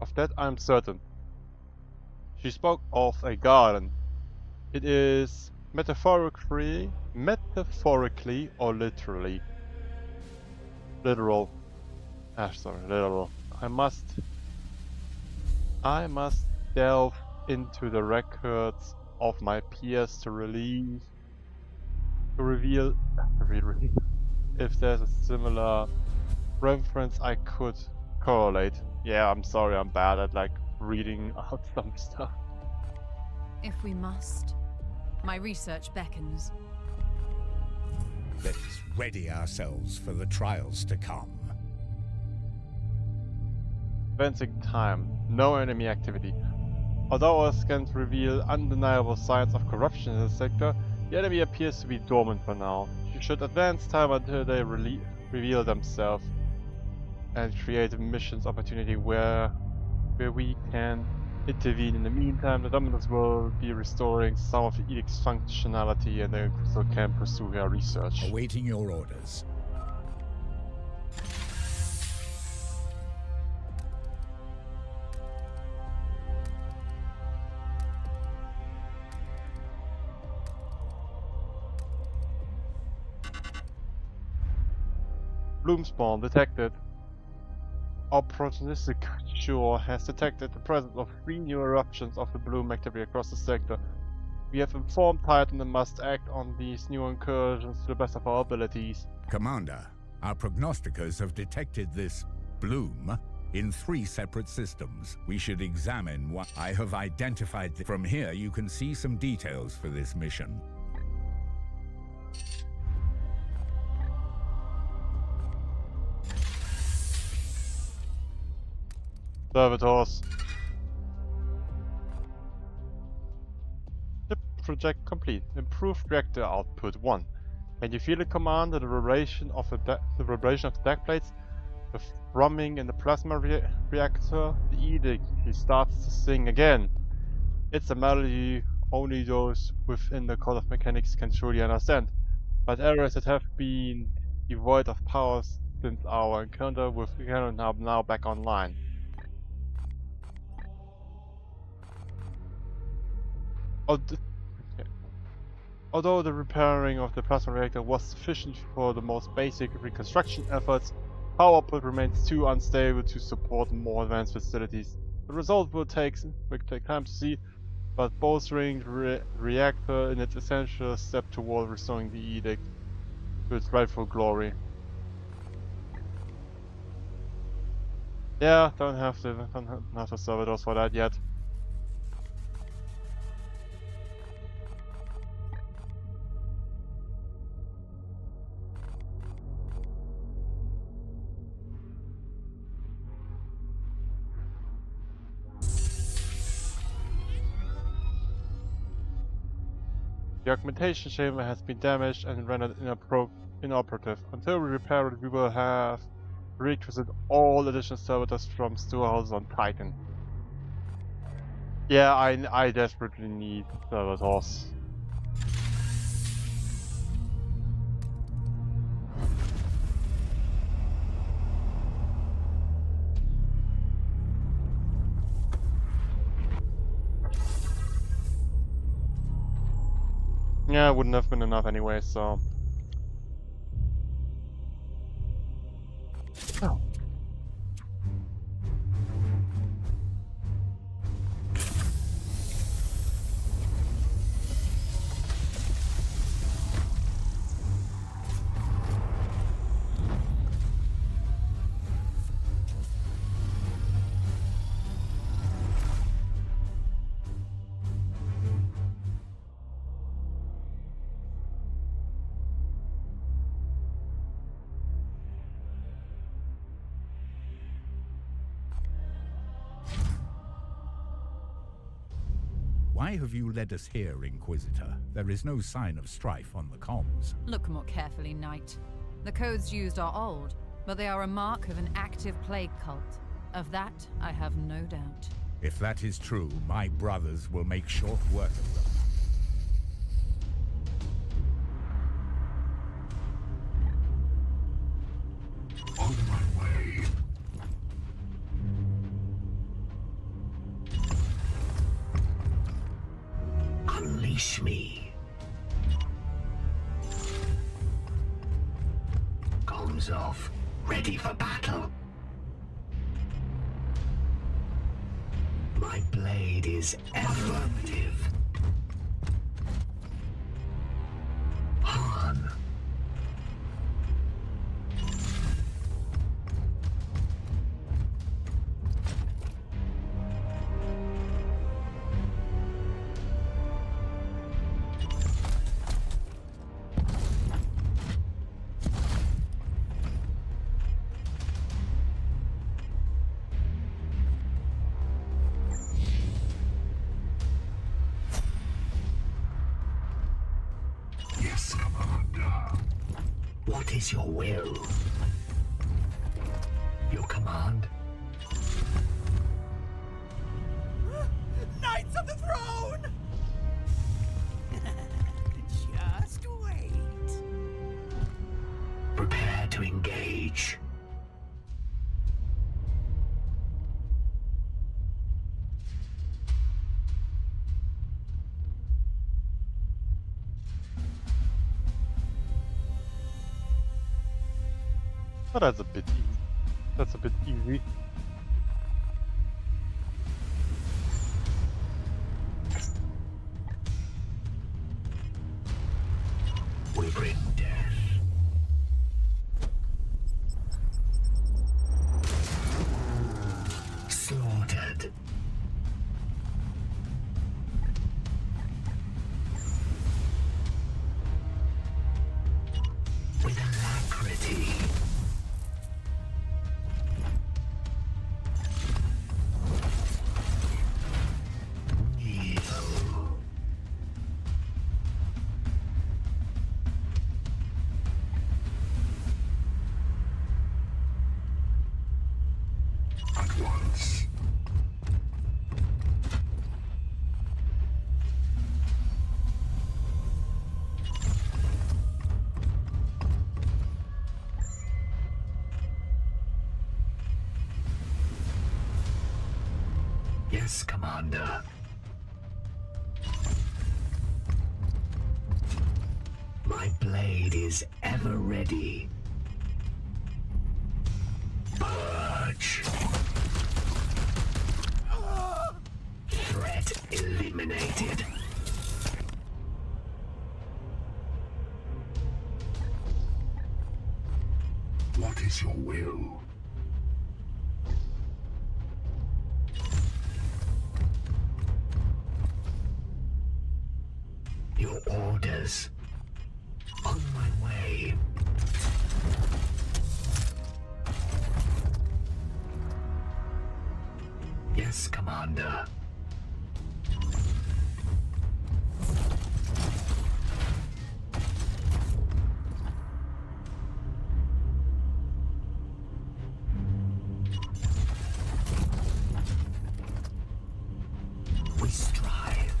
Of that I'm certain. She spoke of a garden. It is metaphorically or literally. Literal. Literal. I must delve into the records of my peers to reveal if there's a similar reference I could correlate. Yeah, I'm sorry, I'm bad at like reading out some stuff. If we must, my research beckons. Let's ready ourselves for the trials to come. Advancing time. No enemy activity. Although our scans reveal undeniable signs of corruption in the sector, the enemy appears to be dormant for now. You should advance time until they reveal themselves and create a missions opportunity where we can intervene. In the meantime, the Dominants will be restoring some of the Edict's functionality and the Inquisitor can pursue her research. Awaiting your orders. Bloom spawn detected. Our prognostic sure has detected the presence of 3 new eruptions of the bloom activity across the sector. We have informed Titan and must act on these new incursions to the best of our abilities. Commander, our prognosticators have detected this bloom in 3 separate systems. We should examine what I have identified. From here, you can see some details for this mission. Servitors. Ship project complete. Improved reactor output 1. Can you feel it, Commander? The vibration of the deck plates, the thrumming in the plasma reactor, the edict. He starts to sing again. It's a melody only those within the code of mechanics can truly understand. But errors that have been devoid of power since our encounter with the cannon are now back online. Although the repairing of the plasma reactor was sufficient for the most basic reconstruction efforts, power output remains too unstable to support more advanced facilities. The result will take time to see, but bolstering the reactor in its essential step toward restoring the edict to its rightful glory. Yeah, don't have the servitors for that yet. The augmentation chamber has been damaged and rendered inoperative. Until we repair it, we will have requisite all additional servitors from storehouses on Titan. Yeah, I desperately need servitors. Yeah, it wouldn't have been enough anyway, so... Oh. Why have you led us here, Inquisitor? There is no sign of strife on the comms. Look more carefully, Knight. The codes used are old, but they are a mark of an active plague cult. Of that, I have no doubt. If that is true, my brothers will make short work of them. On my way. Unleash me. Comms off. Ready for battle. My blade is affirmative. Han. Yes, Commander. What is your will? Your command? Knights of the Throne! Just wait. Prepare to engage. Oh, that's a bit easy. That's a bit easy. We bring death. Slaughtered. With alacrity. Evil. At once. Yes, Commander. My blade is ever ready. Purge. Threat eliminated. What is your will? Your orders. On my way. Yes, Commander. We strive.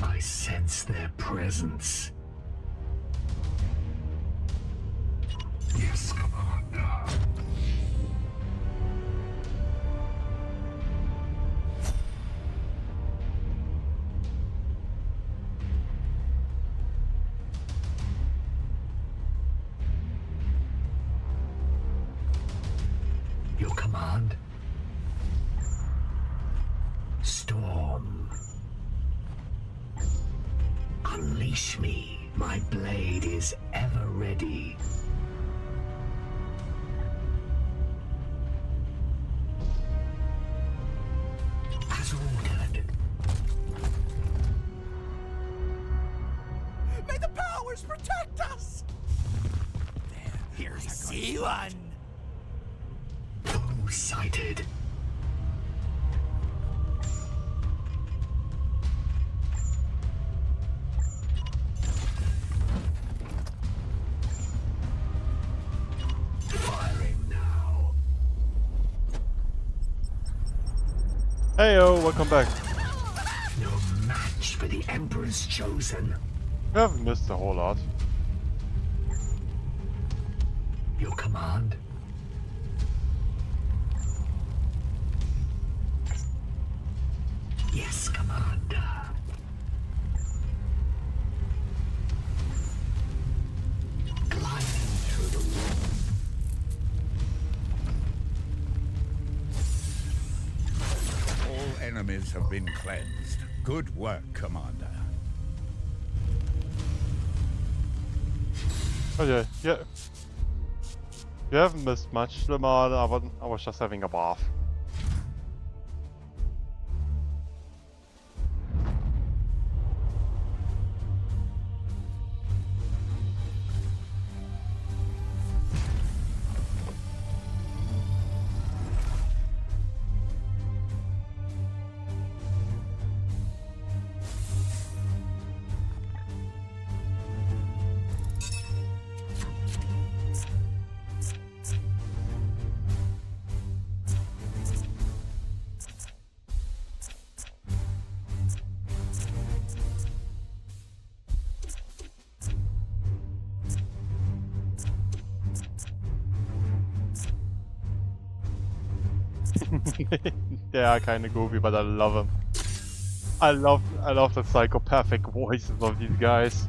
I sense their presence. Yes, Commander. Your command? Storm. Unleash me. My blade is ever ready. As ordered. May the powers protect us! There, I see one! Foe sighted. Firing now. Heyo, welcome back. No match for the Emperor's chosen. We haven't missed a whole lot. Your command. Yes, Commander. Gliding through the wall. All enemies have been cleansed. Good work, Commander. Oh yeah, yeah. You haven't missed much, Lamar. I was just having a bath. They are kinda goofy, but I love them. I love the psychopathic voices of these guys.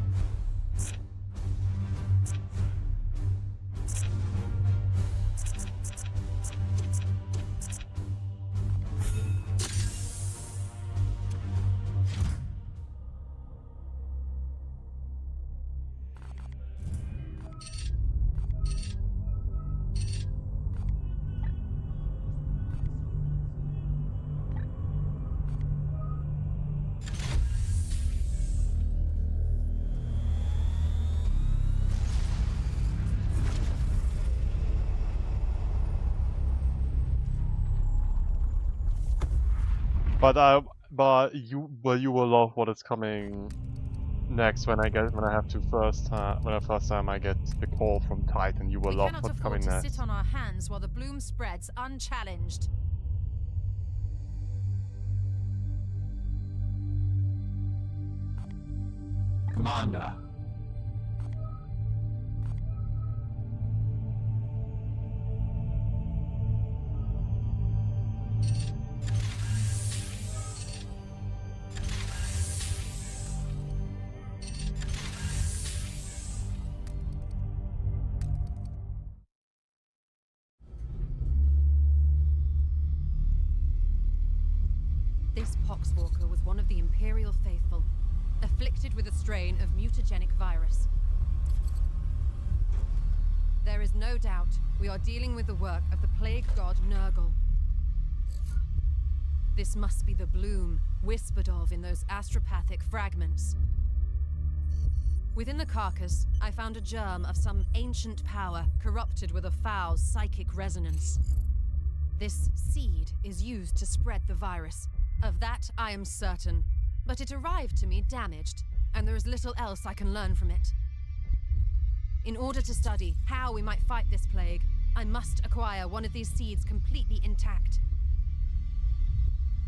But you will love what is coming next when I have to first time I get the call from Titan. You will love what's coming next. We cannot afford to sit on our hands while the bloom spreads unchallenged. Commander. This Poxwalker was one of the Imperial faithful, afflicted with a strain of mutagenic virus. There is no doubt we are dealing with the work of the plague god Nurgle. This must be the bloom whispered of in those astropathic fragments. Within the carcass, I found a germ of some ancient power corrupted with a foul psychic resonance. This seed is used to spread the virus. Of that, I am certain. But it arrived to me damaged, and there is little else I can learn from it. In order to study how we might fight this plague, I must acquire one of these seeds completely intact.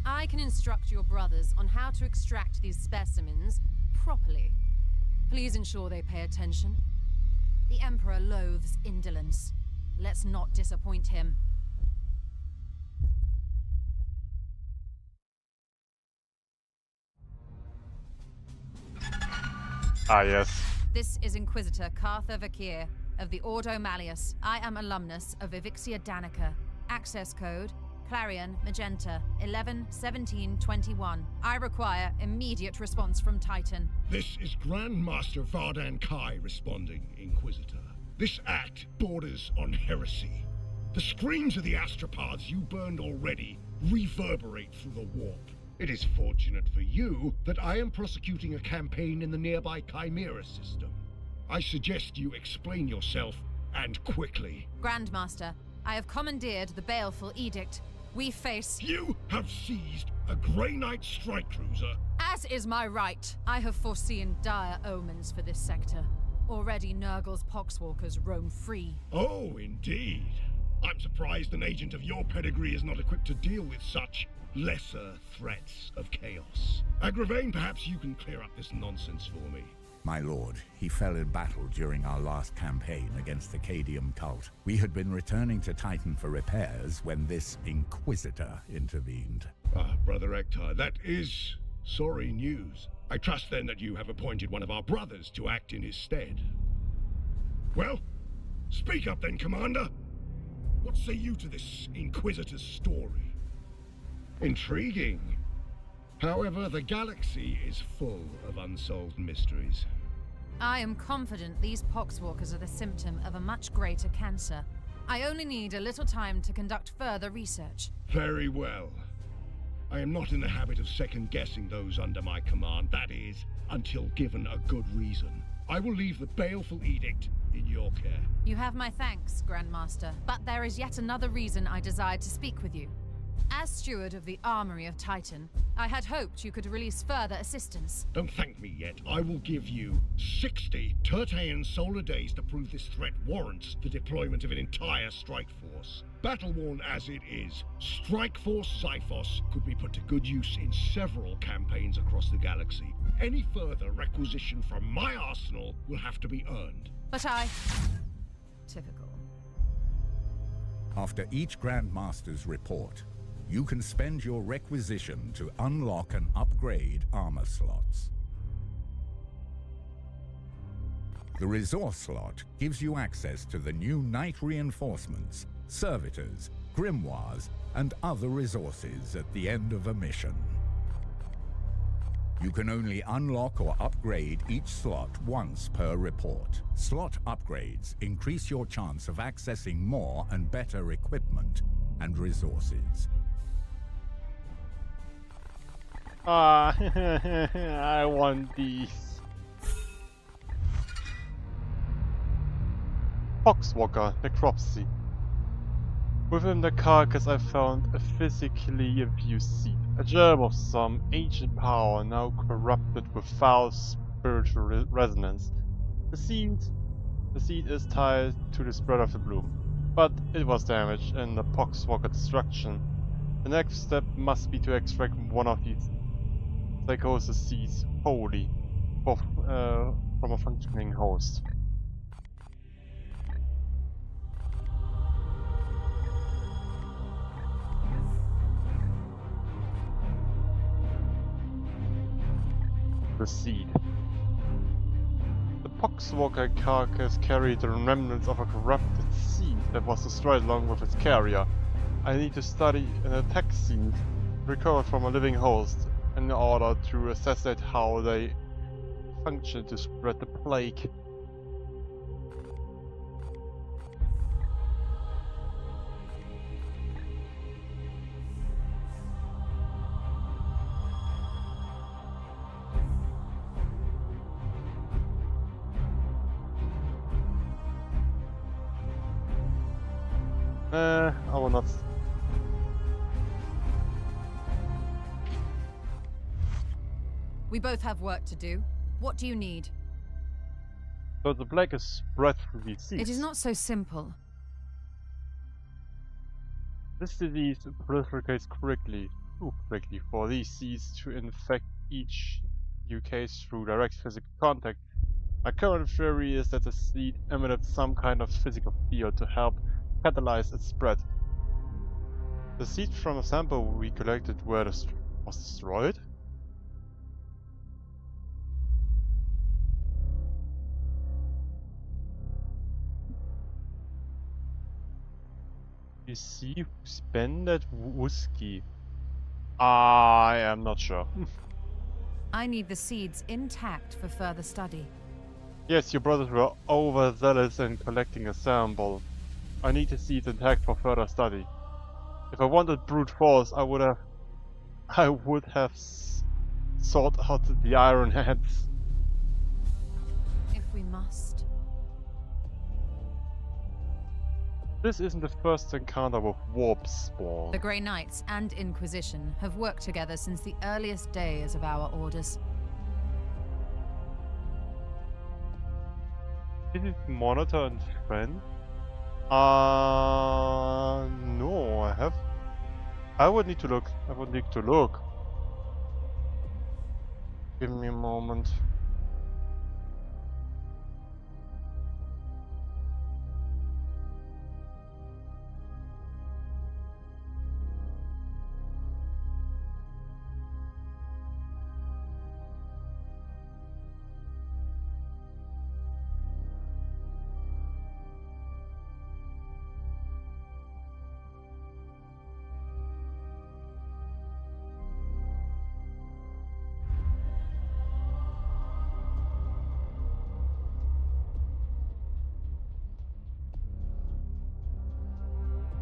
I can instruct your brothers on how to extract these specimens properly. Please ensure they pay attention. The Emperor loathes indolence. Let's not disappoint him. Ah, yes. This is Inquisitor Cartha Vakir of the Ordo Malleus. I am alumnus of Evixia Danica. Access code Clarion Magenta 111721. I require immediate response from Titan. This is Grandmaster Vardan Kai responding, Inquisitor. This act borders on heresy. The screams of the astropaths you burned already reverberate through the warp. It is fortunate for you that I am prosecuting a campaign in the nearby Chimera system. I suggest you explain yourself, and quickly. Grandmaster, I have commandeered the baleful edict. We face... You have seized a Grey Knight strike cruiser. As is my right. I have foreseen dire omens for this sector. Already Nurgle's poxwalkers roam free. Oh, indeed. I'm surprised an agent of your pedigree is not equipped to deal with such lesser threats of chaos. Agravain, perhaps you can clear up this nonsense for me. My lord, he fell in battle during our last campaign against the Cadium cult. We had been returning to Titan for repairs when this Inquisitor intervened. Ah, Brother Ektar, that is sorry news. I trust then that you have appointed one of our brothers to act in his stead. Well, speak up then, Commander. What say you to this Inquisitor's story? Intriguing. However, the galaxy is full of unsolved mysteries. I am confident these poxwalkers are the symptom of a much greater cancer. I only need a little time to conduct further research. Very well. I am not in the habit of second-guessing those under my command, that is, until given a good reason. I will leave the baleful edict in your care. You have my thanks, Grandmaster, but there is yet another reason I desire to speak with you. As steward of the Armory of Titan, I had hoped you could release further assistance. Don't thank me yet. I will give you 60 Tertean solar days to prove this threat warrants the deployment of an entire strike force. Battle-worn as it is, Strike Force Xiphos could be put to good use in several campaigns across the galaxy. Any further requisition from my arsenal will have to be earned. But I... Typical. After each Grandmaster's report, you can spend your requisition to unlock and upgrade armor slots. The resource slot gives you access to the new Knight reinforcements, servitors, grimoires, and other resources at the end of a mission. You can only unlock or upgrade each slot once per report. Slot upgrades increase your chance of accessing more and better equipment and resources. I want these. Poxwalker necropsy. Within the carcass I found a physically abused seed, a germ of some ancient power now corrupted with foul spiritual resonance. The seed is tied to the spread of the bloom, but it was damaged in the Poxwalker destruction. The next step must be to extract one of these psychosis seeds wholly from a functioning host. The seed. The Poxwalker carcass carried the remnants of a corrupted seed that was destroyed along with its carrier. I need to study an attack seed recovered from a living host in order to assess how they function to spread the plague. I will not. We both have work to do. What do you need? So the plague is spread through these seeds. It is not so simple. This disease proliferates too quickly for these seeds to infect each new case through direct physical contact. My current theory is that the seed emitted some kind of physical field to help catalyze its spread. The seed from a sample we collected was destroyed? You see who spent that whiskey? I am not sure. I need the seeds intact for further study. Yes, your brothers were overzealous in collecting a sample. I need the seeds intact for further study. If I wanted brute force, I would have I would have sought out the Iron Hands. If we must. This isn't the first encounter with warp spawn. The Grey Knights and Inquisition have worked together since the earliest days of our orders. Is it monitor and friend? No, I have. I would need to look. Give me a moment.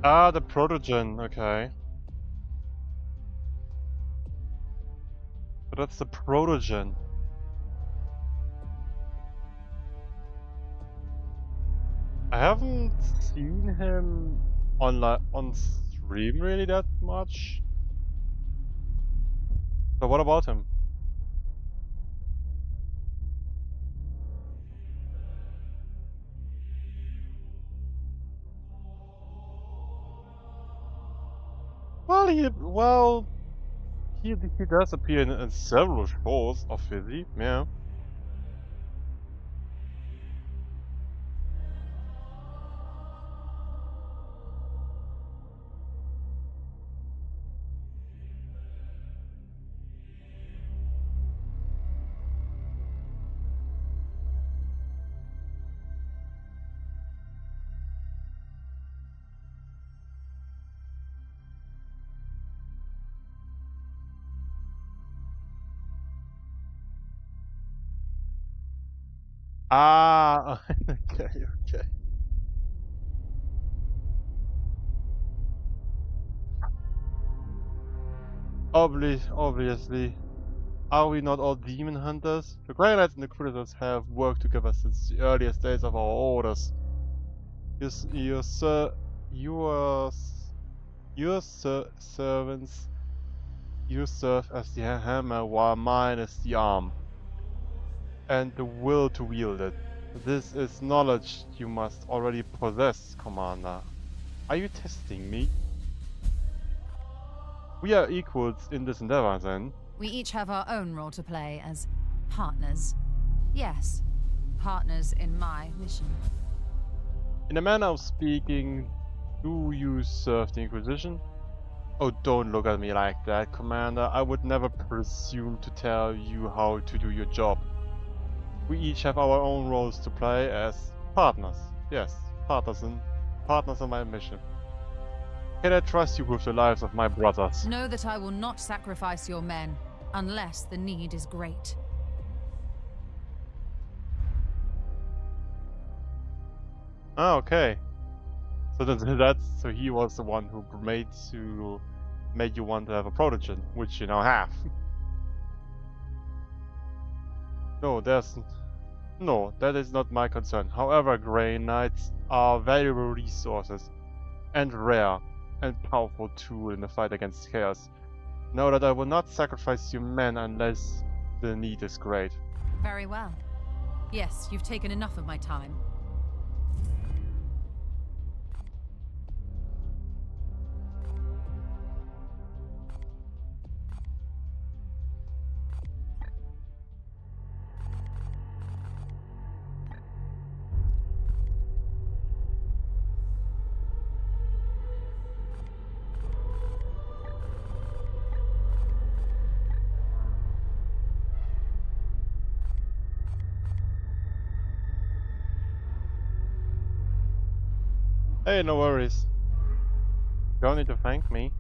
Ah, the protogen, okay. So that's the protogen. I haven't seen him on stream really that much. So what about him? He does appear in several shows of Fizzy, yeah. Ah, okay. Obviously. Are we not all demon hunters? The Grey Knights and the Critters have worked together since the earliest days of our orders. Your servants, you serve as the hammer while mine is the arm. And the will to wield it. This is knowledge you must already possess, Commander. Are you testing me? We are equals in this endeavor, then. We each have our own role to play as partners. Yes, partners in my mission. In a manner of speaking, do you serve the Inquisition? Oh, don't look at me like that, Commander. I would never presume to tell you how to do your job. We each have our own roles to play as partners. Yes, partners in my mission. Can I trust you with the lives of my brothers? Know that I will not sacrifice your men, unless the need is great. Ah, okay. So he was the one who made you want to have a protogen, which you now have. No, that is not my concern. However, Grey Knights are valuable resources and rare and powerful tool in the fight against chaos. Know that I will not sacrifice your men unless the need is great. Very well. Yes, you've taken enough of my time. Hey, no worries. Don't need to thank me.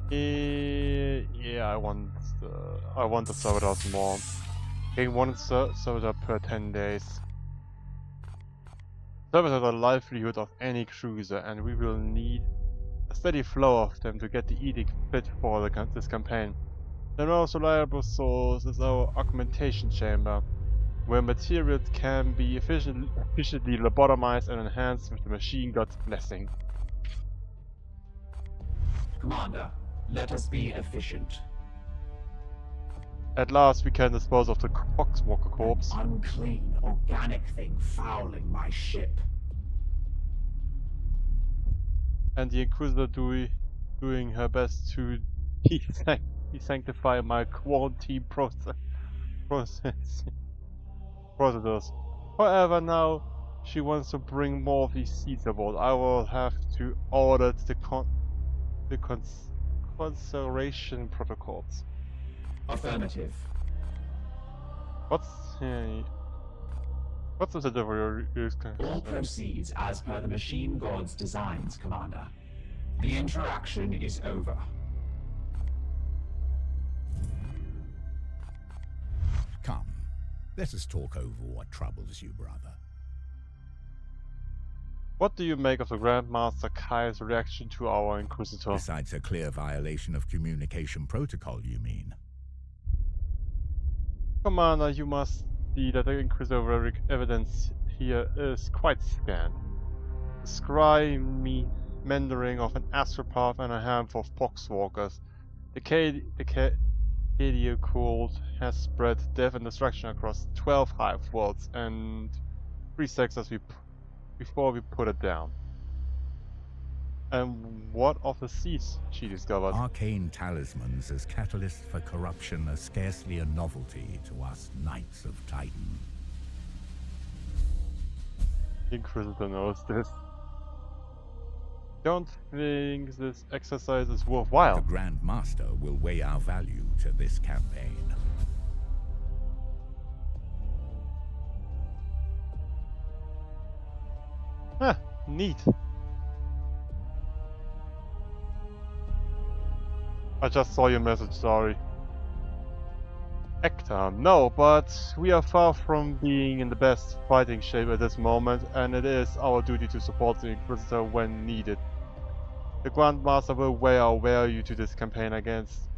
Yeah, I want the servitors more. Gain one servitor per 10 days. Servitors are the livelihood of any cruiser, and we will need a steady flow of them to get the edict fit for this campaign. The most reliable source is our augmentation chamber, where materials can be efficiently lobotomized and enhanced with the machine god's blessing. Commander, let us be efficient. At last we can dispose of the Foxwalker corpse. An unclean, organic thing fouling my ship. And the Inquisitor doing her best to sanctify my quarantine procedures. However, now she wants to bring more of these seeds aboard. I will have to order the conservation protocols. Affirmative. What's the delivery? All proceeds as per the machine god's designs, Commander. The interaction is over. Come, let us talk over what troubles you, brother. What do you make of the Grandmaster Kai's reaction to our Inquisitor? Besides a clear violation of communication protocol, you mean? Commander, you must see that the Inquisitor evidence here is quite scant. The scry meandering of an astropath and a handful of poxwalkers. The Cadia cult has spread death and destruction across 12 hive worlds and 3 sectors before we put it down. And what of the seeds she discovered? Arcane talismans as catalysts for corruption are scarcely a novelty to us Knights of Titan. The Inquisitor knows this. Don't think this exercise is worthwhile. The Grand Master will weigh our value to this campaign. Huh, neat. I just saw your message, sorry. Hector, no, but we are far from being in the best fighting shape at this moment, and it is our duty to support the Inquisitor when needed. The Grandmaster will weigh our value to this campaign against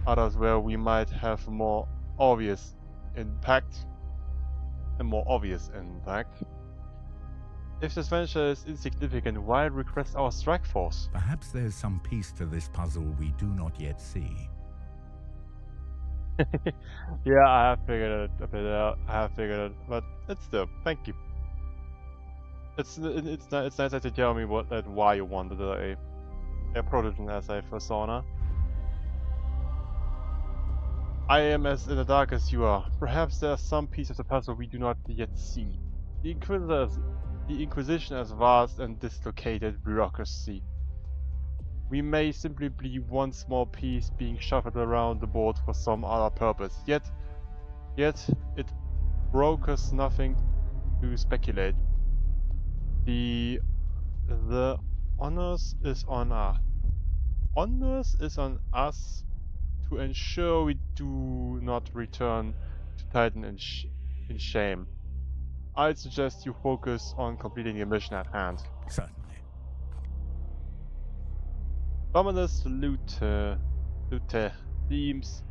others where we might have more obvious impact. If this venture is insignificant, why request our strike force? Perhaps there's some piece to this puzzle we do not yet see. Yeah, I have figured it a bit out. But it's still, thank you. It's nice that you tell me why you wanted a protogen as a persona. I am as in the dark as you are. Perhaps there's some piece of the puzzle we do not yet see. The Inquisition is vast and dislocated bureaucracy. We may simply be one small piece being shuffled around the board for some other purpose. Yet it brokers nothing to speculate. The onus is on us. Onus is on us to ensure we do not return to Titan in shame. I'd suggest you focus on completing the mission at hand. Certainly. Dominus Lute themes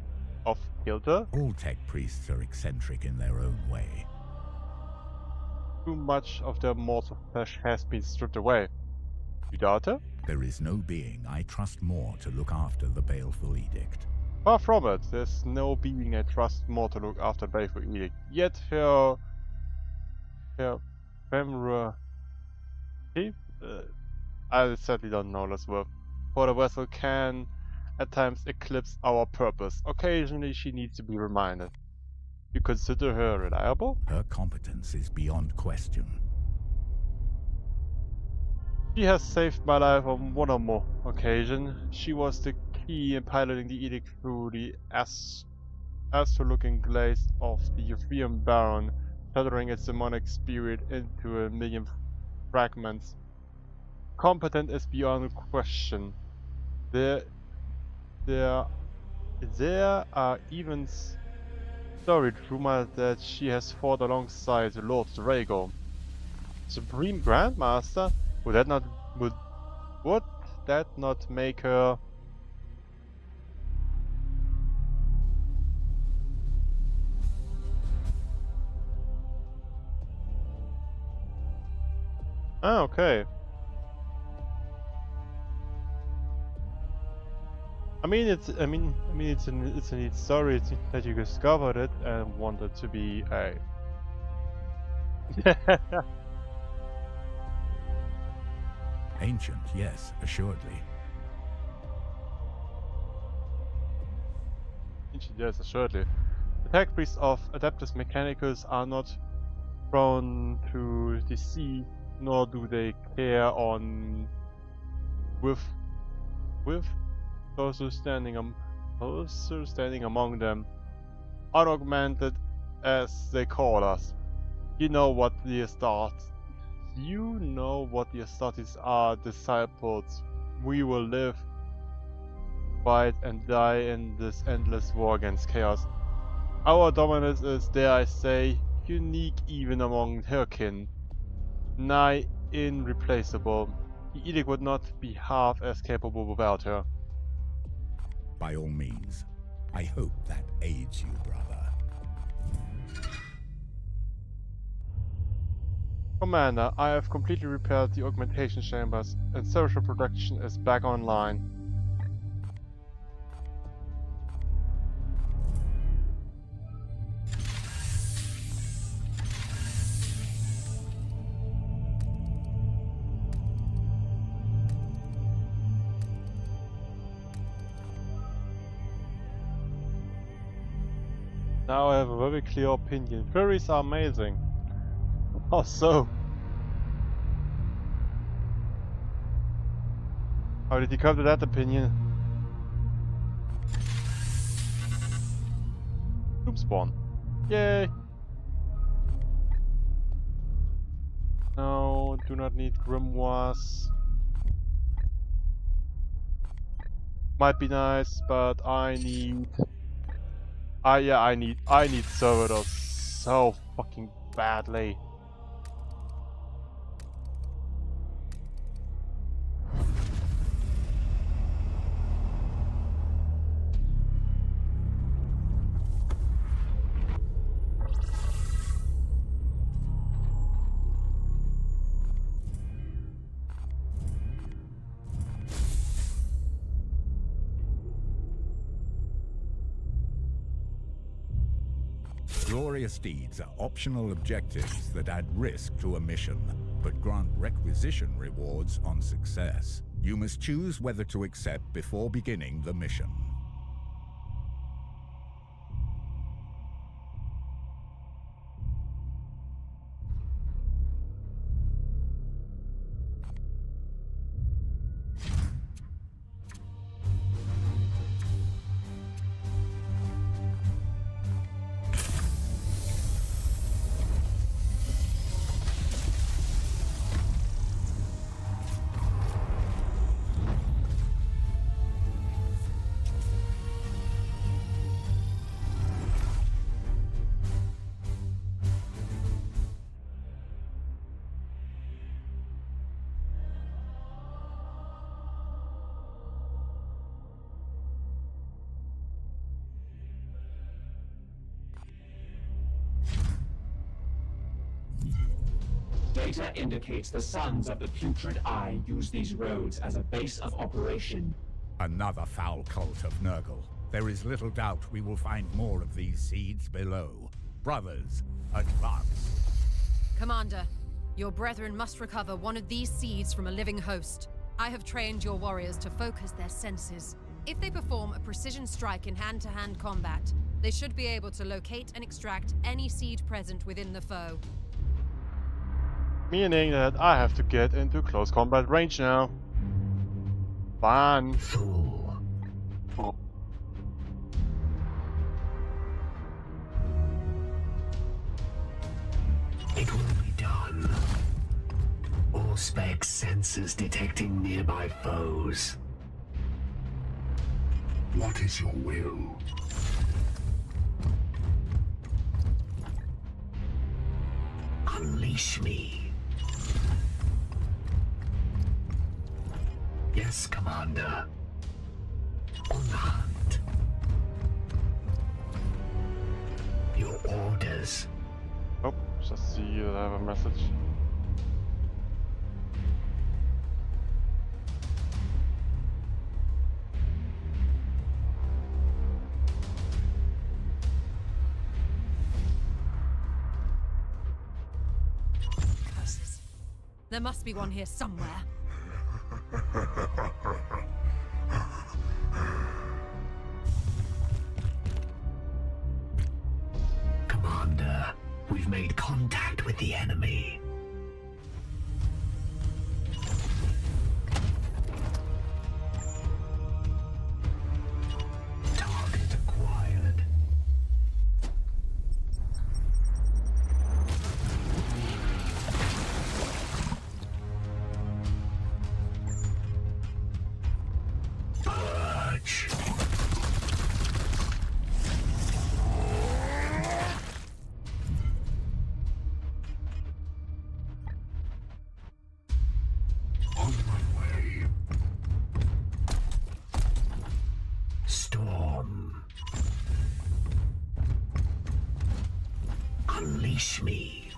of Kilter. All tech priests are eccentric in their own way. Too much of their mortal flesh has been stripped away. You doubt her? There is no being I trust more to look after the Baleful Edict. Far from it. There's no being I trust more to look after the Baleful Edict. Yet her Femra... I certainly don't know this word. For the vessel can at times eclipse our purpose. Occasionally she needs to be reminded. You consider her reliable? Her competence is beyond question. She has saved my life on one or more occasions. She was the key in piloting the edict through the astro-looking glaze of the Euphian Baron, shattering its demonic spirit into 1,000,000 fragments. Competent is beyond question. There are even storied rumors that she has fought alongside Lord Drago. Supreme Grandmaster? Would that not make her... Ah, okay. I mean, it's a neat story that you discovered it and wanted to be a... Ancient, yes, assuredly. Ancient, yes, assuredly. The tech priests of Adeptus Mechanicus are not prone to deceit, nor do they care on with those who standing among them, unaugmented as they call us. You know what the Astartes are, disciples. We will live, fight and die in this endless war against chaos. Our dominance is, dare I say, unique even among her kin. Nigh irreplaceable. The edict would not be half as capable without her. By all means. I hope that aids you, brother. Commander, I have completely repaired the augmentation chambers, and social production is back online. Now I have a very clear opinion. Furries are amazing. How so? How did you come to that opinion? Troop spawn. Yay! No, do not need grimoires. Might be nice, but I need... I need servitors so fucking badly. Glorious deeds are optional objectives that add risk to a mission, but grant requisition rewards on success. You must choose whether to accept before beginning the mission. Data indicates the Sons of the Putrid Eye use these roads as a base of operation. Another foul cult of Nurgle. There is little doubt we will find more of these seeds below. Brothers, advance. Commander, your brethren must recover one of these seeds from a living host. I have trained your warriors to focus their senses. If they perform a precision strike in hand-to-hand combat, they should be able to locate and extract any seed present within the foe. Meaning that I have to get into close combat range now. Fun. Fool. It will be done. All spec sensors detecting nearby foes. What is your will? Unleash me. Yes. Yes, Commander. On the hunt. Your orders. Oh, just see you have a message. Curses. There must be one here somewhere. Commander, we've made contact with the enemy. Target acquired. Purge. On my way. Storm. Unleash me.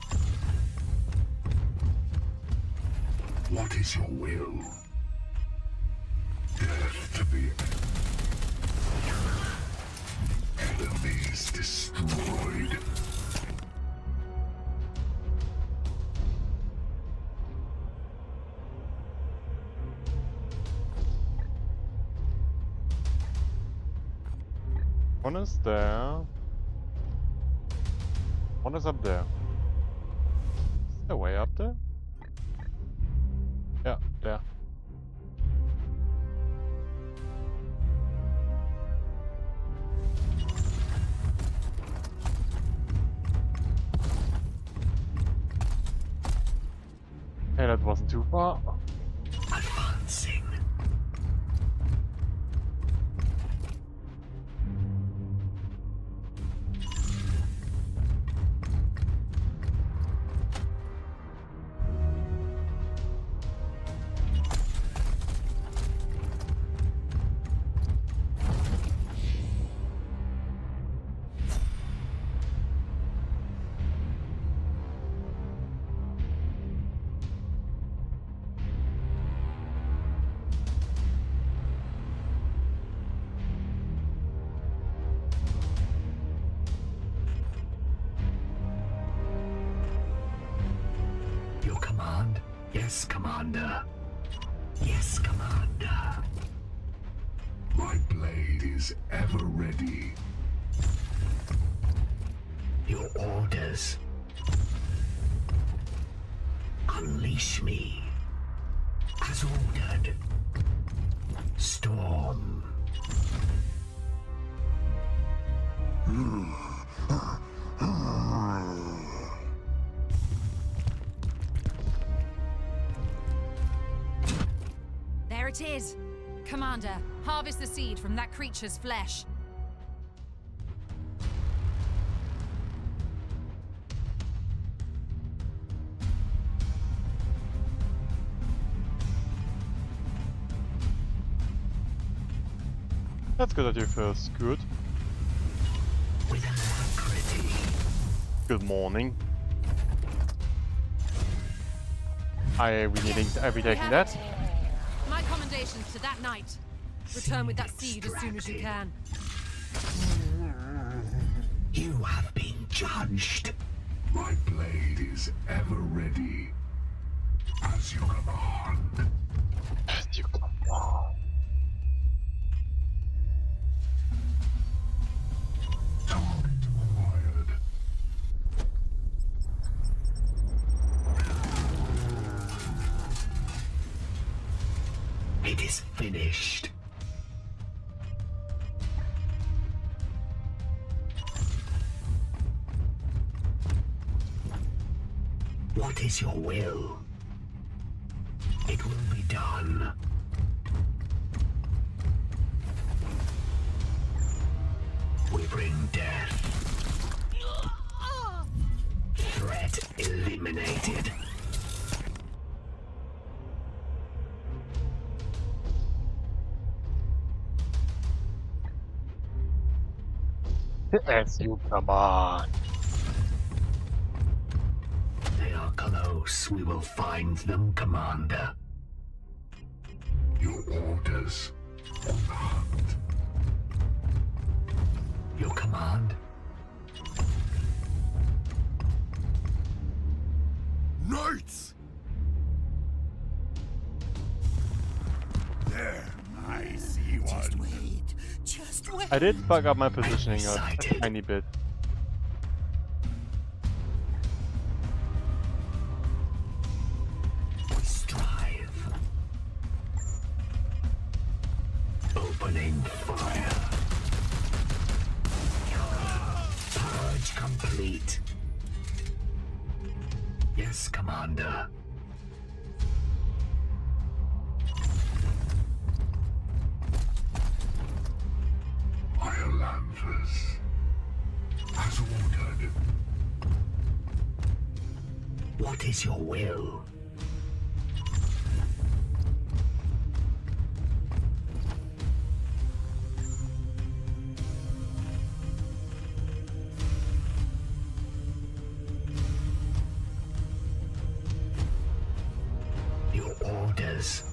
What is your will? Death to the enemies destroyed. One is there. One is up there. Is there way up there? Yeah, there. Hey, that wasn't too far. Advancing. Your command? Yes, Commander. Yes, Commander. My blade is ever ready. Your orders. Unleash me. As ordered. Storm. There it is! Commander, harvest the seed from that creature's flesh. That's good that you feels good. With alacrity. Good morning. I really linked every taking that. My commendations to that knight. Return with that seed as soon as you can. You have been judged. My blade is ever ready. As you command. As you command. Target acquired. It is finished. What is your will? It will be done. We bring death. Threat eliminated. As you command. They are close. We will find them, Commander. Your orders on the hunt. Your command? Knights! There, I see one. Just wait. Just wait. I did fuck up my positioning a tiny bit. Strive. Opening fire. Purge complete. Yes, Commander. Irelanders. As ordered. What is your will? Your orders.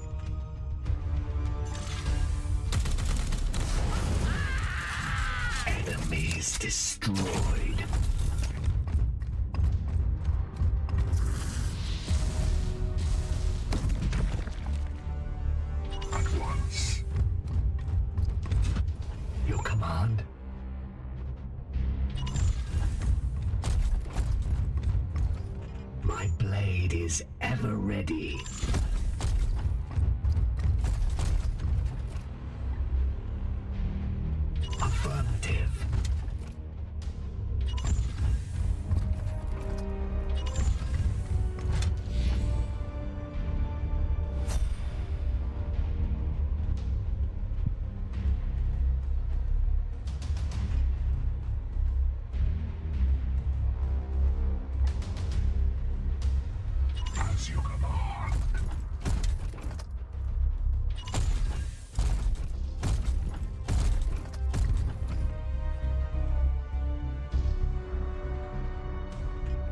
Enemies destroyed. At once. Your command? My blade is ever ready. Affirmative. As you command.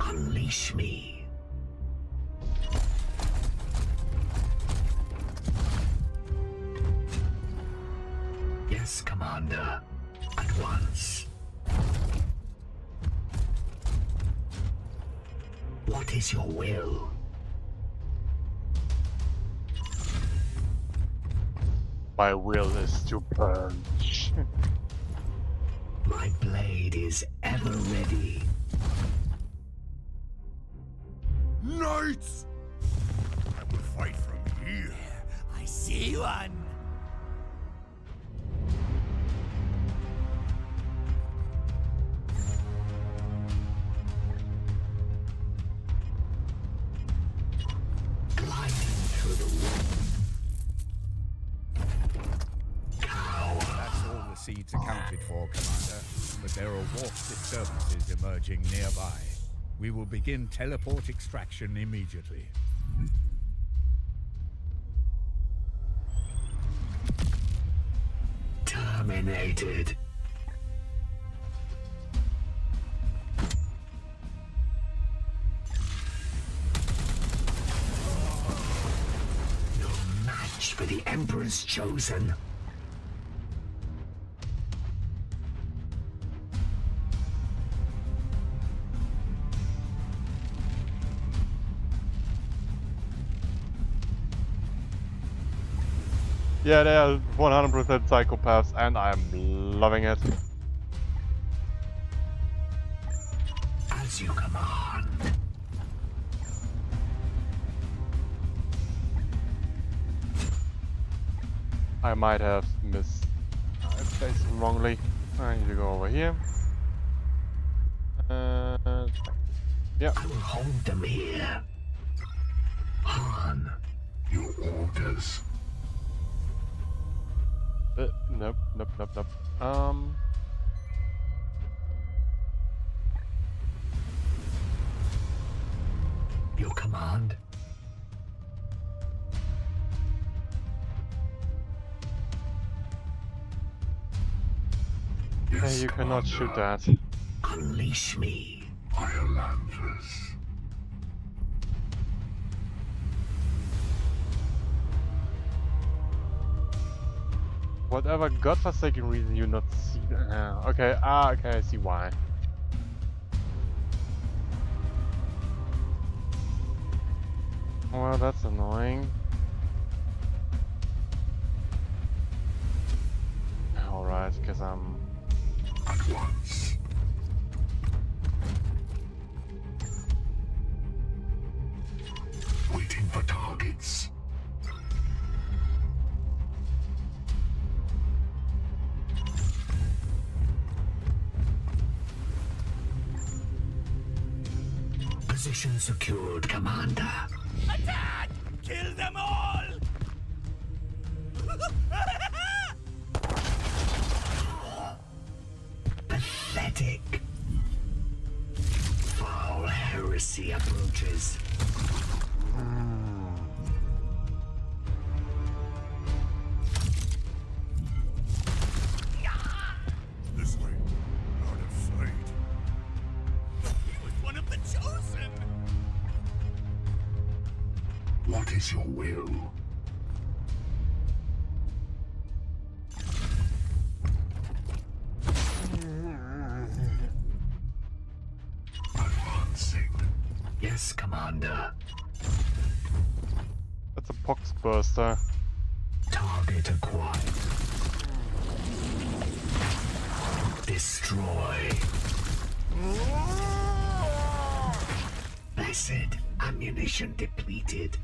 Unleash me. Yes, Commander. At once. What is your will? My will is to purge. My blade is ever ready. Knights! I will fight from here. I see one. Gliding through the wood. Cower. That's all the seeds accounted for, Commander. But there are warp disturbances emerging nearby. We will begin teleport extraction immediately. Terminated. No match for the Emperor's chosen. Yeah, they are 100% psychopaths, and I'm loving it. As you command. I might have missed. I placed them wrongly. I need to go over here. Yeah. I will hold them here. Han. Your orders. Nope. Your command. Hey, you cannot shoot that. Unleash me. Islanders. Whatever godforsaken reason you not see. Okay, okay, I see why. Well, that's annoying. Alright, because I'm... At once. Waiting for targets. Position secured, Commander. Attack! Kill them all! Pathetic. Foul heresy approaches. This way. Not afraid. He was one of the chosen! What is your will? Advancing. Yes, Commander. That's a pox burster. Target acquired. Destroy. I said ammunition depleted.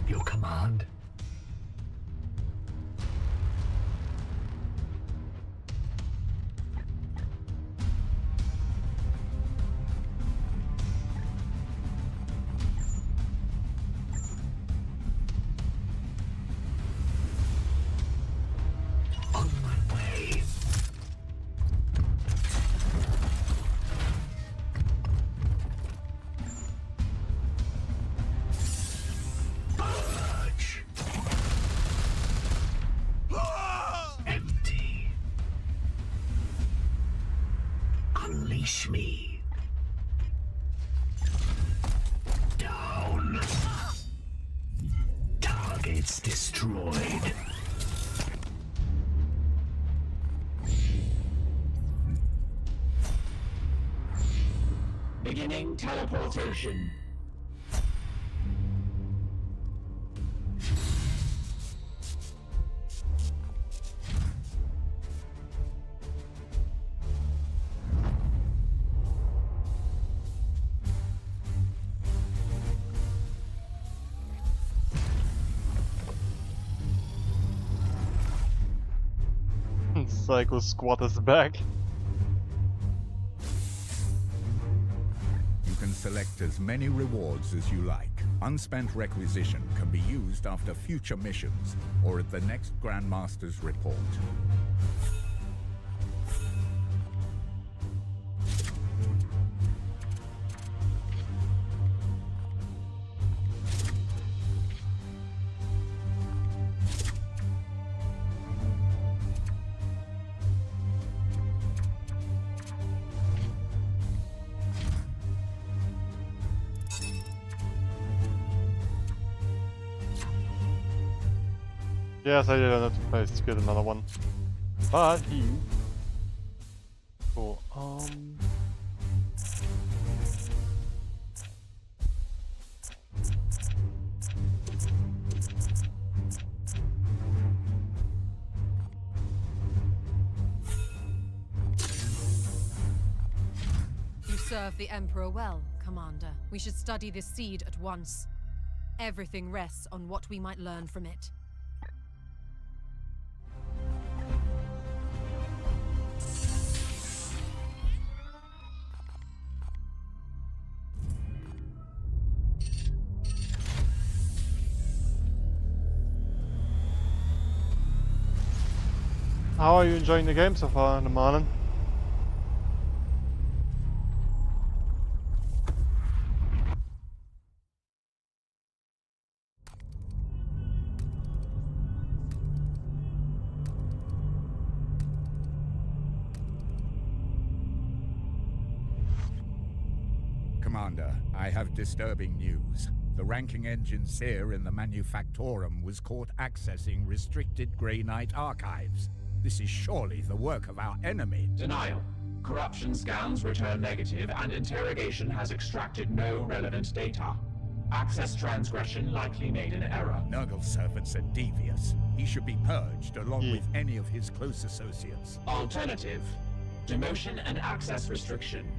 Your command? On my way. Purge. Empty. Unleash me. Down. Targets destroyed. Beginning teleportation. Psycho Squad is back. You can select as many rewards as you like. Unspent requisition can be used after future missions or at the next Grandmaster's report. Yes, I did have to place to get another one. But he... Cool, You serve the Emperor well, Commander. We should study this seed at once. Everything rests on what we might learn from it. How are you enjoying the game so far in the morning? Commander, I have disturbing news. The ranking engineer in the Manufactorum was caught accessing restricted Grey Knight archives. This is surely the work of our enemy. Denial. Corruption scans return negative, and interrogation has extracted no relevant data. Access transgression likely made in error. Nurgle's servants are devious. He should be purged along with any of his close associates. Alternative. Demotion and access restriction.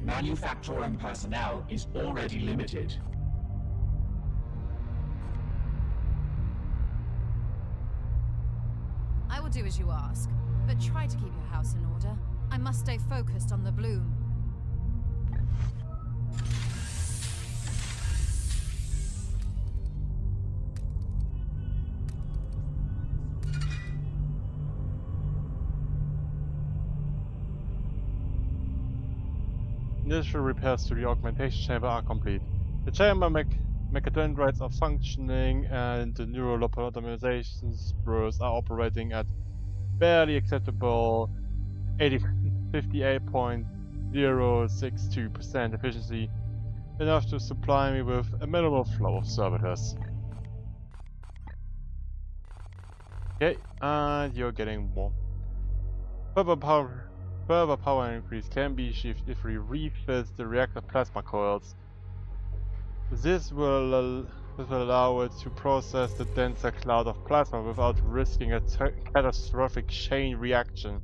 Manufactorum personnel is already limited. I will do as you ask, but try to keep your house in order. I must stay focused on the bloom. Initial repairs to the augmentation chamber are complete. The chamber mechadendrites are functioning and the neural optimization spurs are operating at barely acceptable 58.062% efficiency, enough to supply me with a minimal flow of servitors. Okay, and you're getting more. Further power increase can be achieved if we refit the reactor plasma coils. This will allow it to process the denser cloud of plasma without risking a catastrophic chain reaction,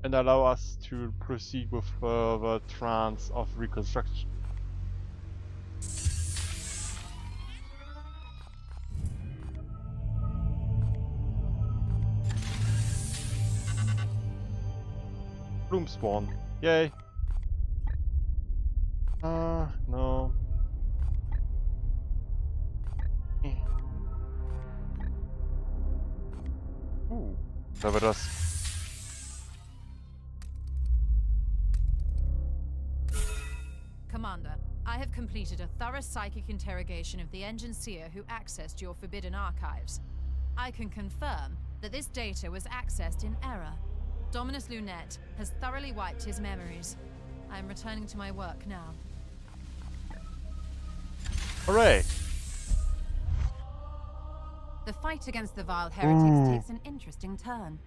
and allow us to proceed with further trance of reconstruction. Bloom spawn. Yay. No. Ooh. Servitors. Commander, I have completed a thorough psychic interrogation of the Engineer who accessed your forbidden archives. I can confirm that this data was accessed in error. Dominus Lunette has thoroughly wiped his memories. I am returning to my work now. Hooray! The fight against the vile heretics takes an interesting turn.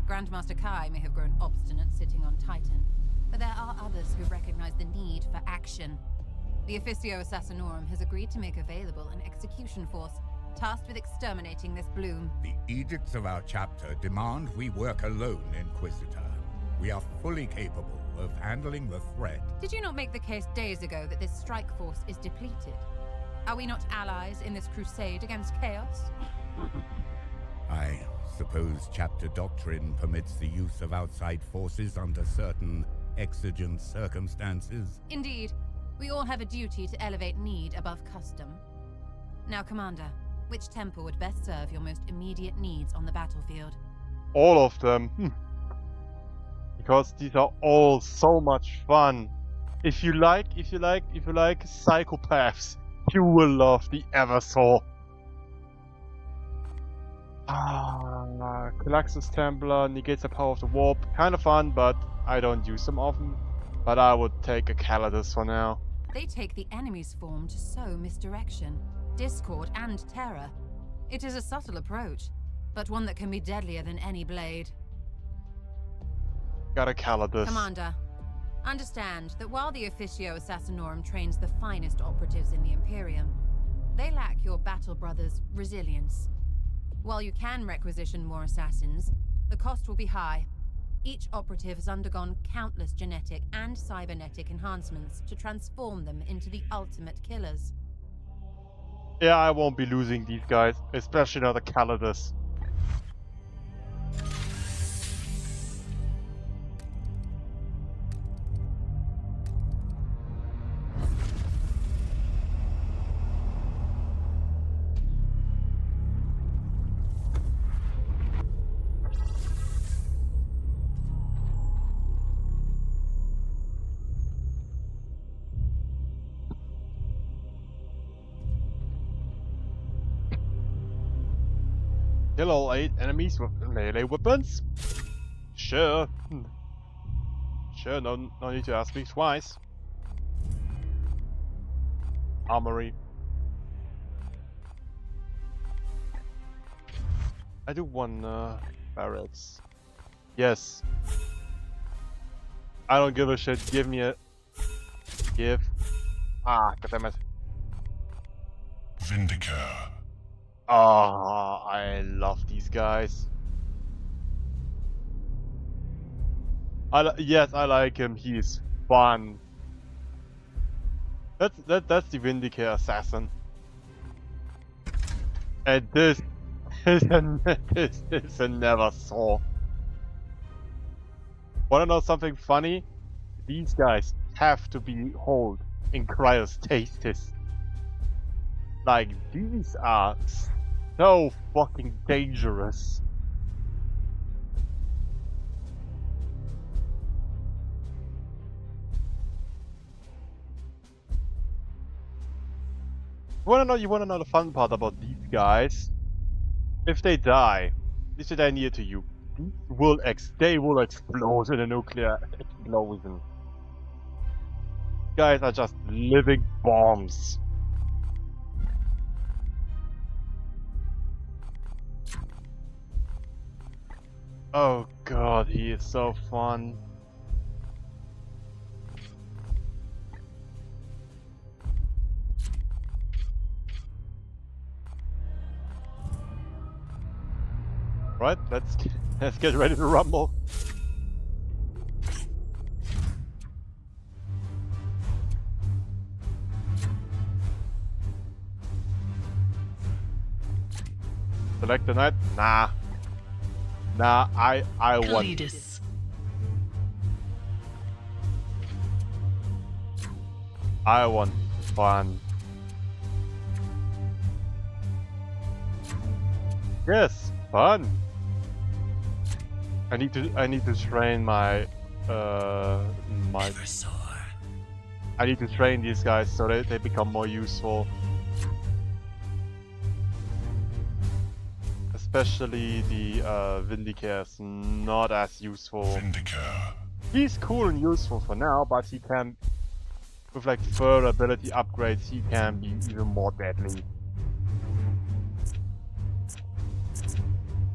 Grandmaster Kai may have grown obstinate sitting on Titan, but there are others who recognize the need for action. The Officio Assassinorum has agreed to make available an execution force tasked with exterminating this bloom. The edicts of our chapter demand we work alone, Inquisitor. We are fully capable of handling the threat. Did you not make the case days ago that this strike force is depleted? Are we not allies in this crusade against chaos? I suppose chapter doctrine permits the use of outside forces under certain exigent circumstances. Indeed. We all have a duty to elevate need above custom. Now, Commander, which temple would best serve your most immediate needs on the battlefield? All of them. Because these are all so much fun. If you like psychopaths, you will love the Eversoul. Calaxus Templar negates the power of the warp. Kind of fun, but I don't use them often. But I would take a Calidus for now. They take the enemy's form to sow misdirection, discord, and terror. It is a subtle approach, but one that can be deadlier than any blade. Got a Calidus. Commander, understand that while the Officio Assassinorum trains the finest operatives in the Imperium, they lack your battle brothers' resilience. While you can requisition more assassins, the cost will be high. Each operative has undergone countless genetic and cybernetic enhancements to transform them into the ultimate killers. Yeah, I won't be losing these guys, especially not a Calidus. Kill all 8 enemies with melee weapons? Sure. Sure, no need to ask me twice. armory. I do want barrels. Yes. I don't give a shit. Give me a... Give. Ah, goddammit. Vindicator. Ah, I love these guys. Yes, I like him. He's fun. That's the Vindicator assassin. And this is a never saw. Wanna know something funny? These guys have to be held in cryostasis. Like, these are so fucking dangerous. You wanna know the fun part about these guys? If they die near to you, they will explode in a nuclear explosion. Guys are just living bombs. Oh god, he is so fun. Right, let's get ready to rumble. Select the knight? Nah. Nah, I want. Leadus. I want fun. Yes, fun. I need to train my I need to train these guys so that they become more useful. Especially the Vindicator's not as useful. Vindicator. He's cool and useful for now, but he can, with like further ability upgrades, he can be even more deadly.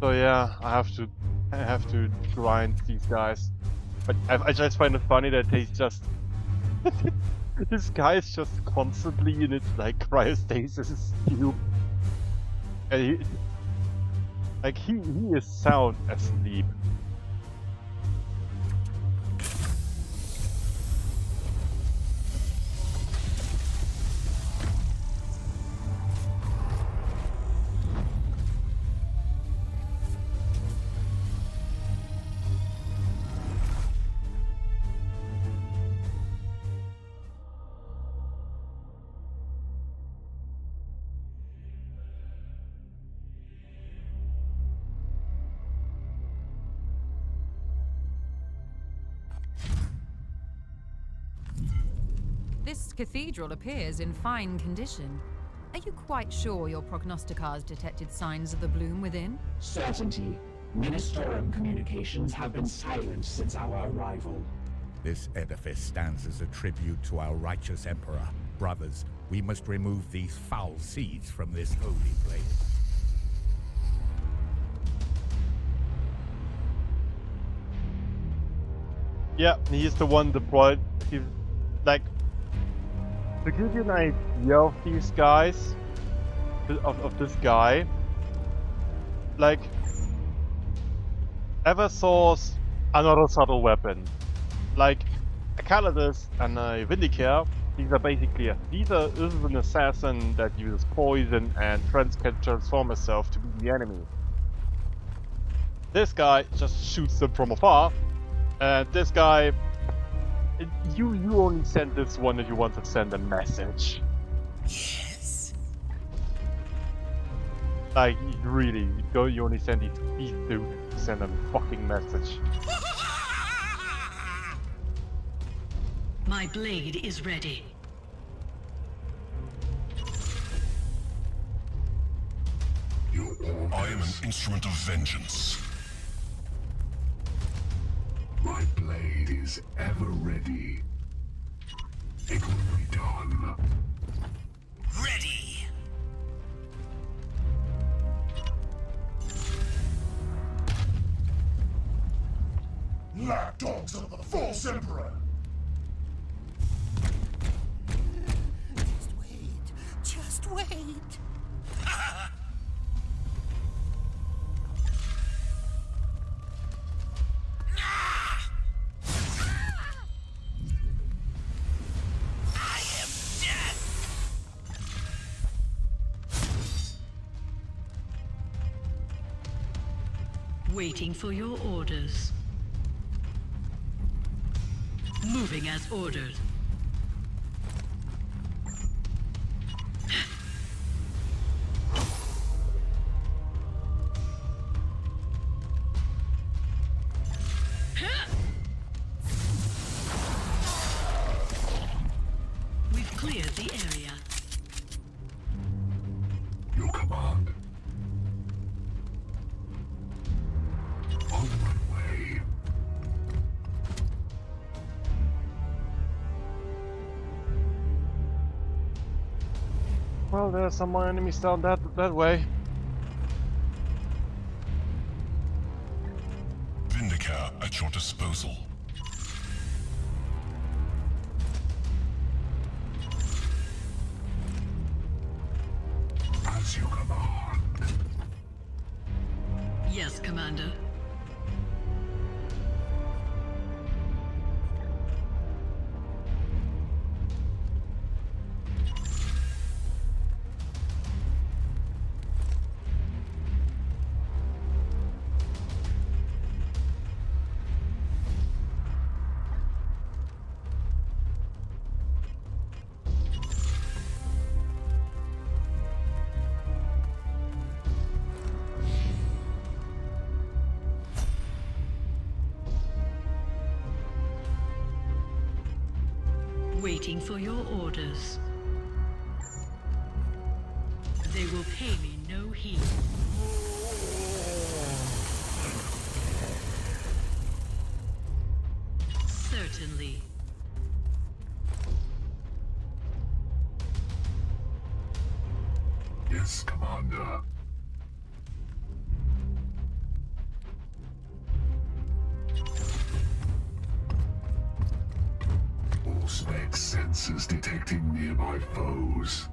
So yeah, I have to grind these guys. But I just find it funny that he's just this guy is just constantly in its like cryostasis tube, and he is sound asleep. This cathedral appears in fine condition. Are you quite sure your prognosticars detected signs of the bloom within? Certainty. Ministorum communications have been silent since our arrival. This edifice stands as a tribute to our righteous emperor. Brothers, we must remove these foul seeds from this holy place. Yeah, he's the one deployed. He, like, to give you an idea of these guys, of this guy, like, Eversource, another subtle weapon. Like, a Calidus and a Vindicator, these are basically, this is an assassin that uses poison and can transform herself to be the enemy. This guy just shoots them from afar, and this guy, you only send this one if you want to send a message. Yes. Like, really, you only send these dudes to send a fucking message. My blade is ready. I am an instrument of vengeance. My blade is ever ready. It will be done. dogs of the false emperor! Just wait. Just wait. Waiting for your orders. Moving as ordered. We've cleared the area. Your command. On my way. Well, there's some more enemies down that way. Vindicator at your disposal. As you command. Yes, Commander. Waiting for your orders. They will pay me no heed. Certainly. Yes, Commander. Spec sensors detecting nearby foes.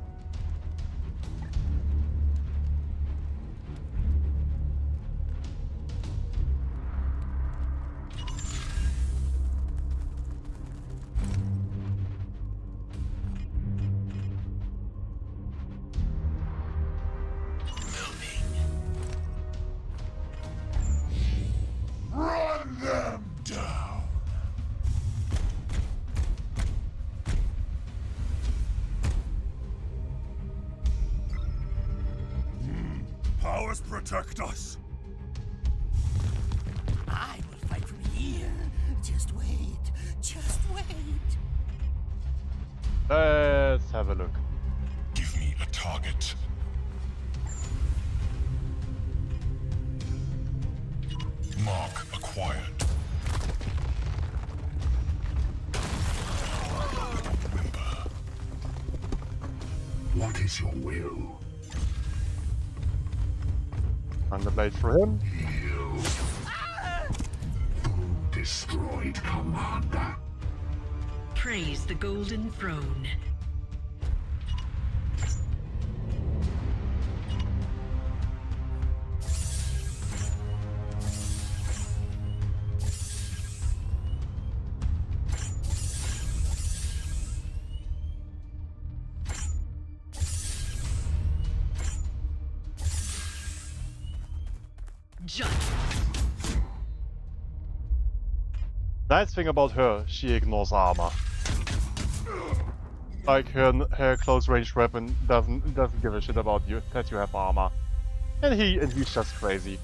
Run them down! Powers protect us. I will fight from here. Just wait. Just wait. Let's have a look. Give me a target. Mark acquired. Remember. What is your will? And the blade for him. You. Foe destroyed, Commander. Praise the Golden Throne. Nice thing about her, she ignores armor. Like her close range weapon doesn't give a shit about you that you have armor. And he's just crazy.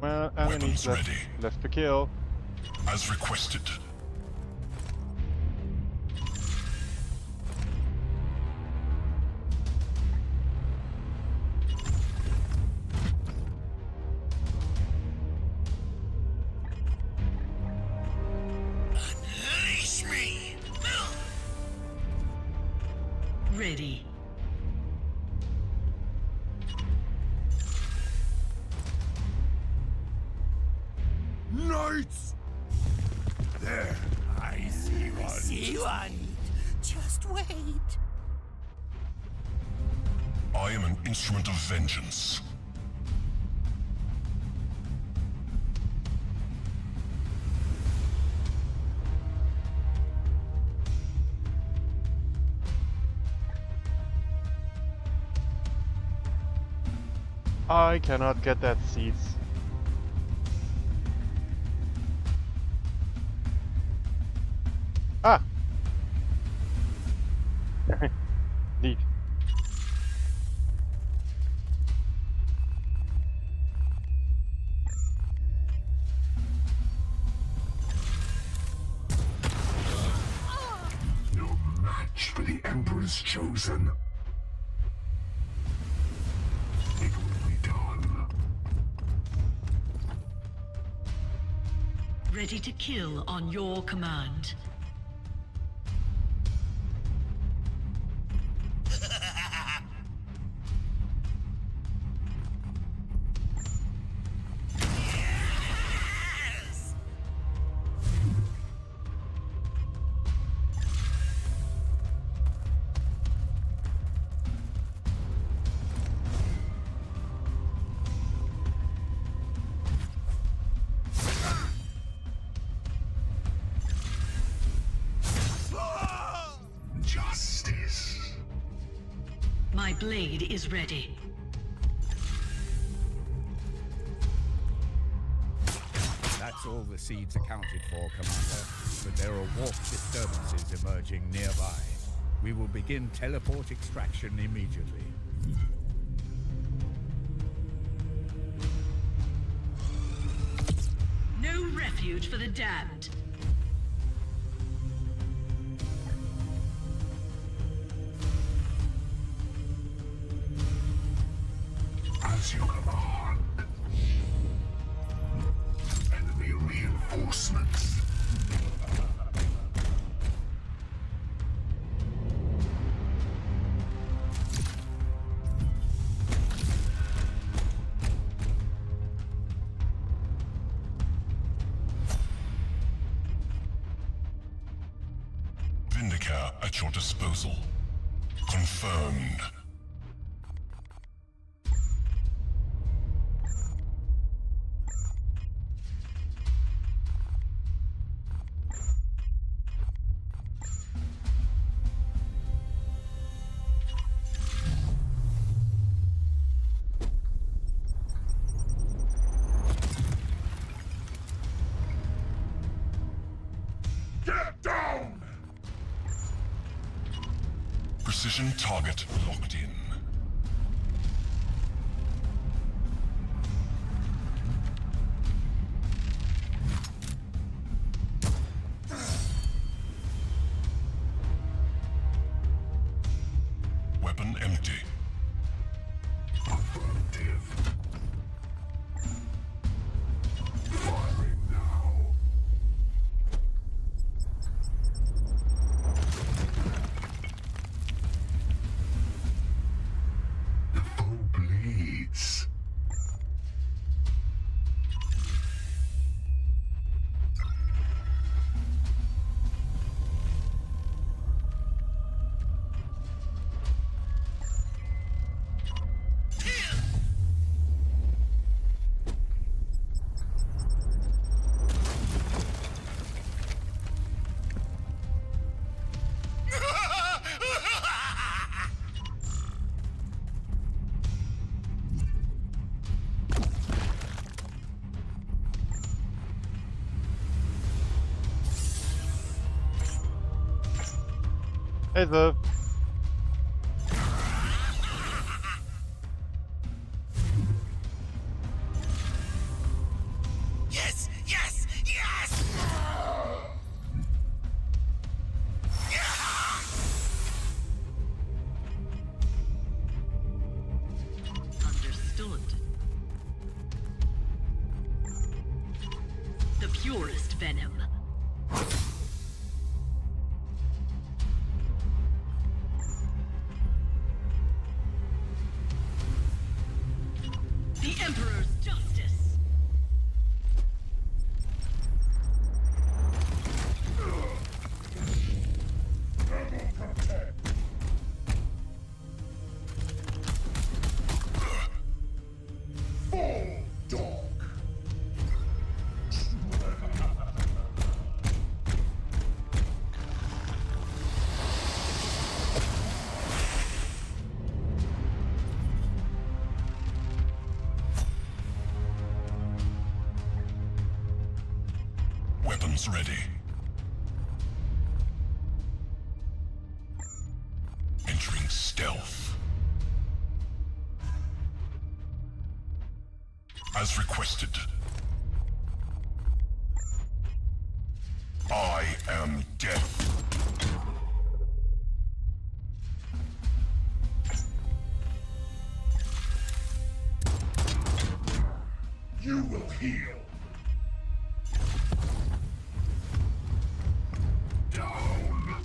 Well, enemies left to kill. As requested. ready. Knights! There, I see one. See one. Just wait. I am an instrument of vengeance. I cannot get that seeds. Ah! Neat. No match for the Emperor's chosen. It will be done. Ready to kill on your command. Justice. My blade is ready. That's all the seeds accounted for, Commander. But there are warp disturbances emerging nearby. We will begin teleport extraction immediately. No refuge for the damned. As you command. Enemy reinforcements. Vindicator at your disposal. Confirmed. Get down! Precision target locked in. Weapon empty. Affirmative. Firing now. The foe bleeds. Hey there. Yes! Yes! Yes! Understood. The purest venom. Systems ready. Entering stealth. As requested. I am death. You will heal. Down.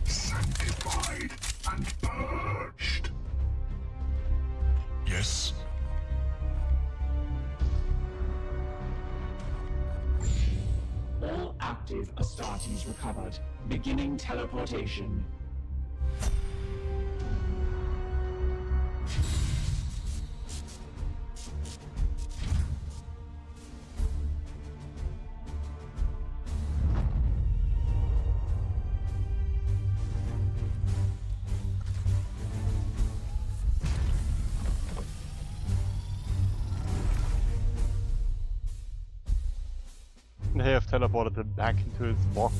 Sanctified and purged. Yes. All active Astartes recovered. Beginning teleportation. They have teleported him back into his box.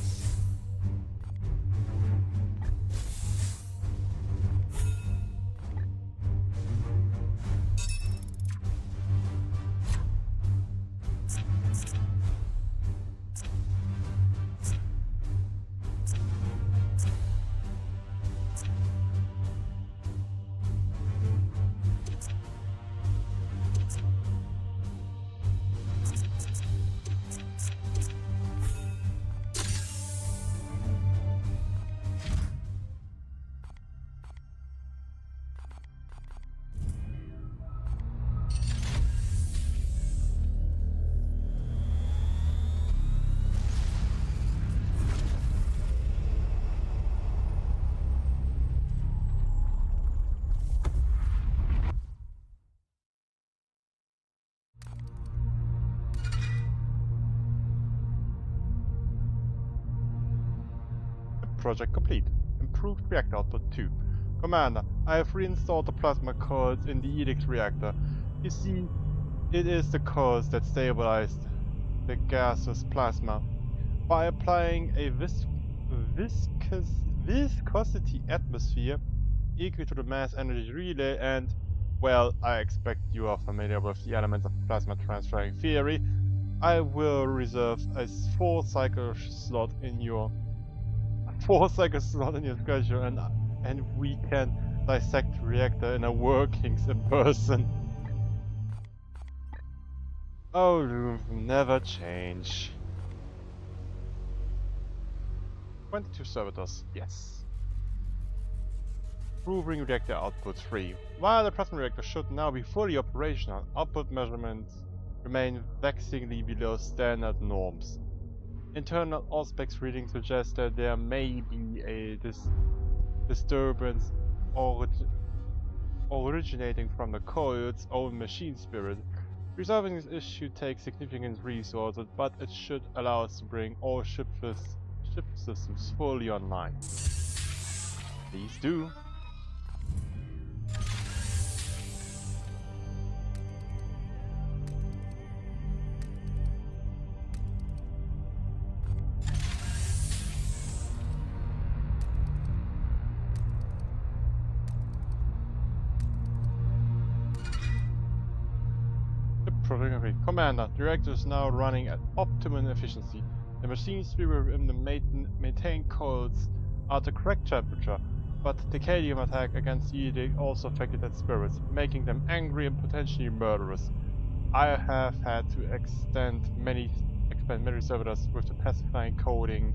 Project complete. Improved reactor output 2. Commander, I have reinstalled the plasma coils in the Edict reactor. You see, it is the coils that stabilized the gaseous plasma. By applying a viscosity atmosphere equal to the mass energy relay and, well, I expect you are familiar with the elements of plasma transferring theory, I will reserve a 4-cycle slot in your schedule, and we can dissect the reactor in a workings in person. Oh, Loom, never change. 22 servitors, yes. Improving reactor output 3. While the plasma reactor should now be fully operational, output measurements remain vexingly below standard norms. Internal Auspex readings suggest that there may be a disturbance originating from the coil's own machine spirit. Resolving this issue takes significant resources, but it should allow us to bring all ship systems fully online. Please do. Commander, the reactor is now running at optimum efficiency. The machine spirit within the maintained coils are at the correct temperature, but the Cadium attack against the Edict also affected their spirits, making them angry and potentially murderous. I have had to expend many servitors with the pacifying coding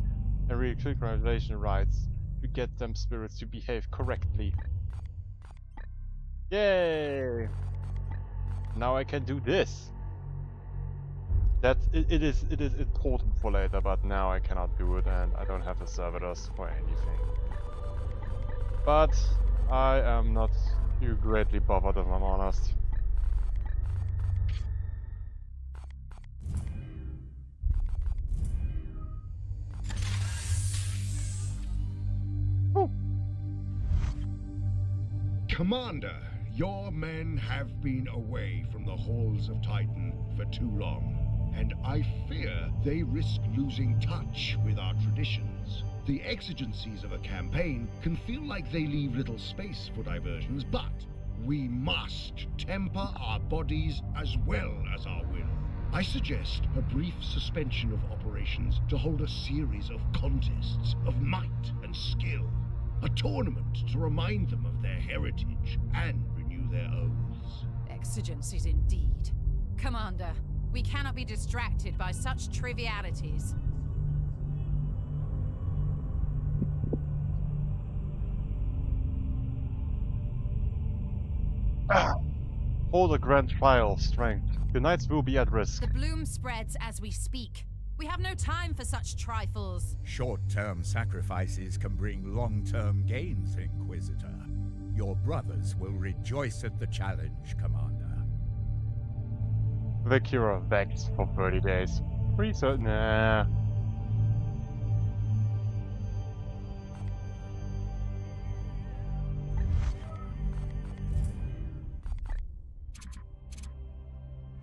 and reclinication rights to get them spirits to behave correctly. Yay! Now I can do this. It is important for later, but now I cannot do it, and I don't have the servitors for anything. But I am not too greatly bothered, if I'm honest. Commander, your men have been away from the halls of Titan for too long, and I fear they risk losing touch with our traditions. The exigencies of a campaign can feel like they leave little space for diversions, but we must temper our bodies as well as our will. I suggest a brief suspension of operations to hold a series of contests of might and skill. A tournament to remind them of their heritage and renew their oaths. Exigencies indeed. Commander, we cannot be distracted by such trivialities. Hold a grand trial of strength. Your knights will be at risk. The bloom spreads as we speak. We have no time for such trifles. Short-term sacrifices can bring long-term gains, Inquisitor. Your brothers will rejoice at the challenge, Commander. Vicura Vex for 30 days. Pretty certain. Nah.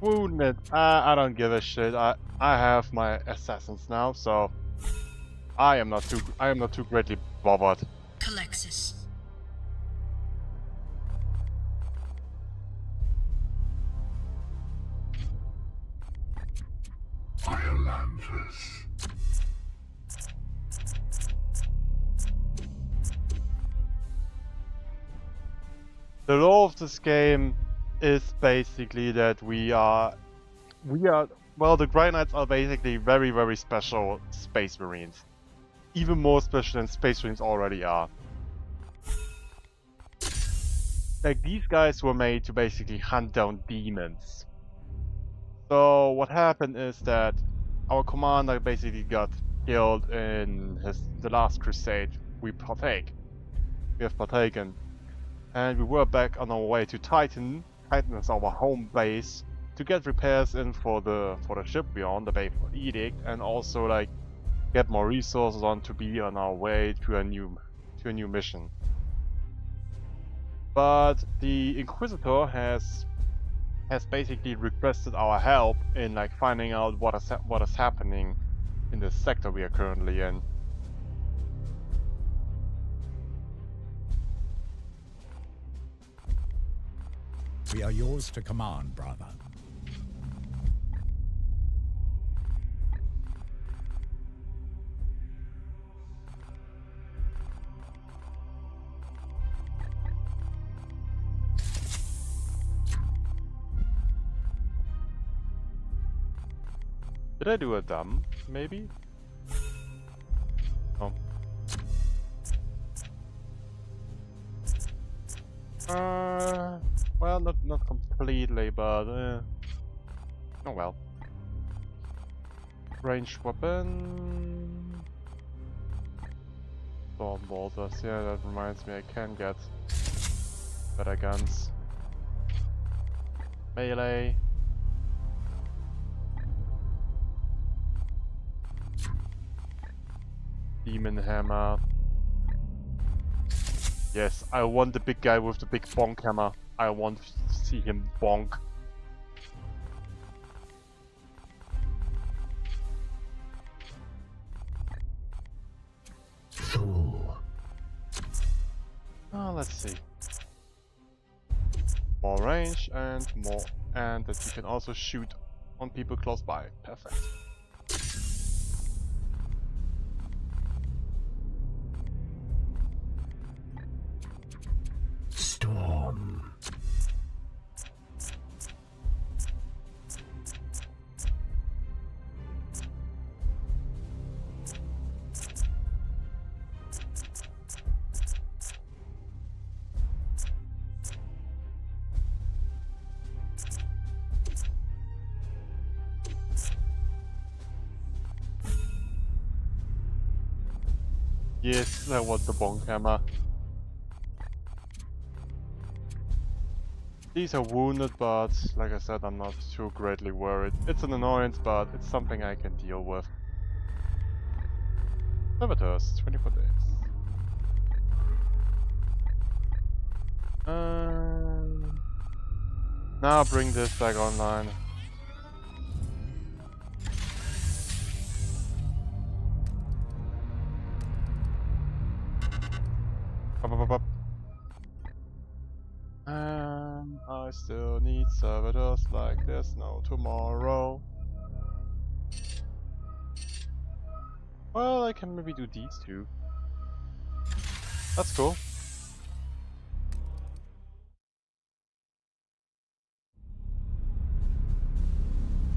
Wounded. I don't give a shit. I have my assassins now, so I am not too greatly bothered. Calexis. Warhammers. The law of this game is basically that well, the Grey Knights are basically very, very special Space Marines. Even more special than Space Marines already are. Like, these guys were made to basically hunt down demons. So what happened is that our commander basically got killed in the last crusade we have partaken. And we were back on our way to Titan. Titan is our home base, to get repairs in for the ship we're on, the Baleful Edict, and also like get more resources on to be on our way to a new mission. But the Inquisitor has basically requested our help in like finding out what is happening in the sector we are currently in. We are yours to command, brother. Did I do a dumb, maybe? No. Well, not completely, but oh well. Ranged weapon. Storm bolters. Yeah, that reminds me, I can get better guns. Melee. Demon hammer. Yes, I want the big guy with the big bonk hammer. I want to see him bonk. Fool. Oh, let's see. More range and more, and that you can also shoot on people close by. Perfect. Storm. Yes, I want the bonk hammer. These are wounded, but like I said, I'm not too greatly worried. It's an annoyance, but it's something I can deal with. Servitors, 24 days. Now bring this back online. Up. And I still need servitors like there's no tomorrow. Well, I can maybe do these two. That's cool.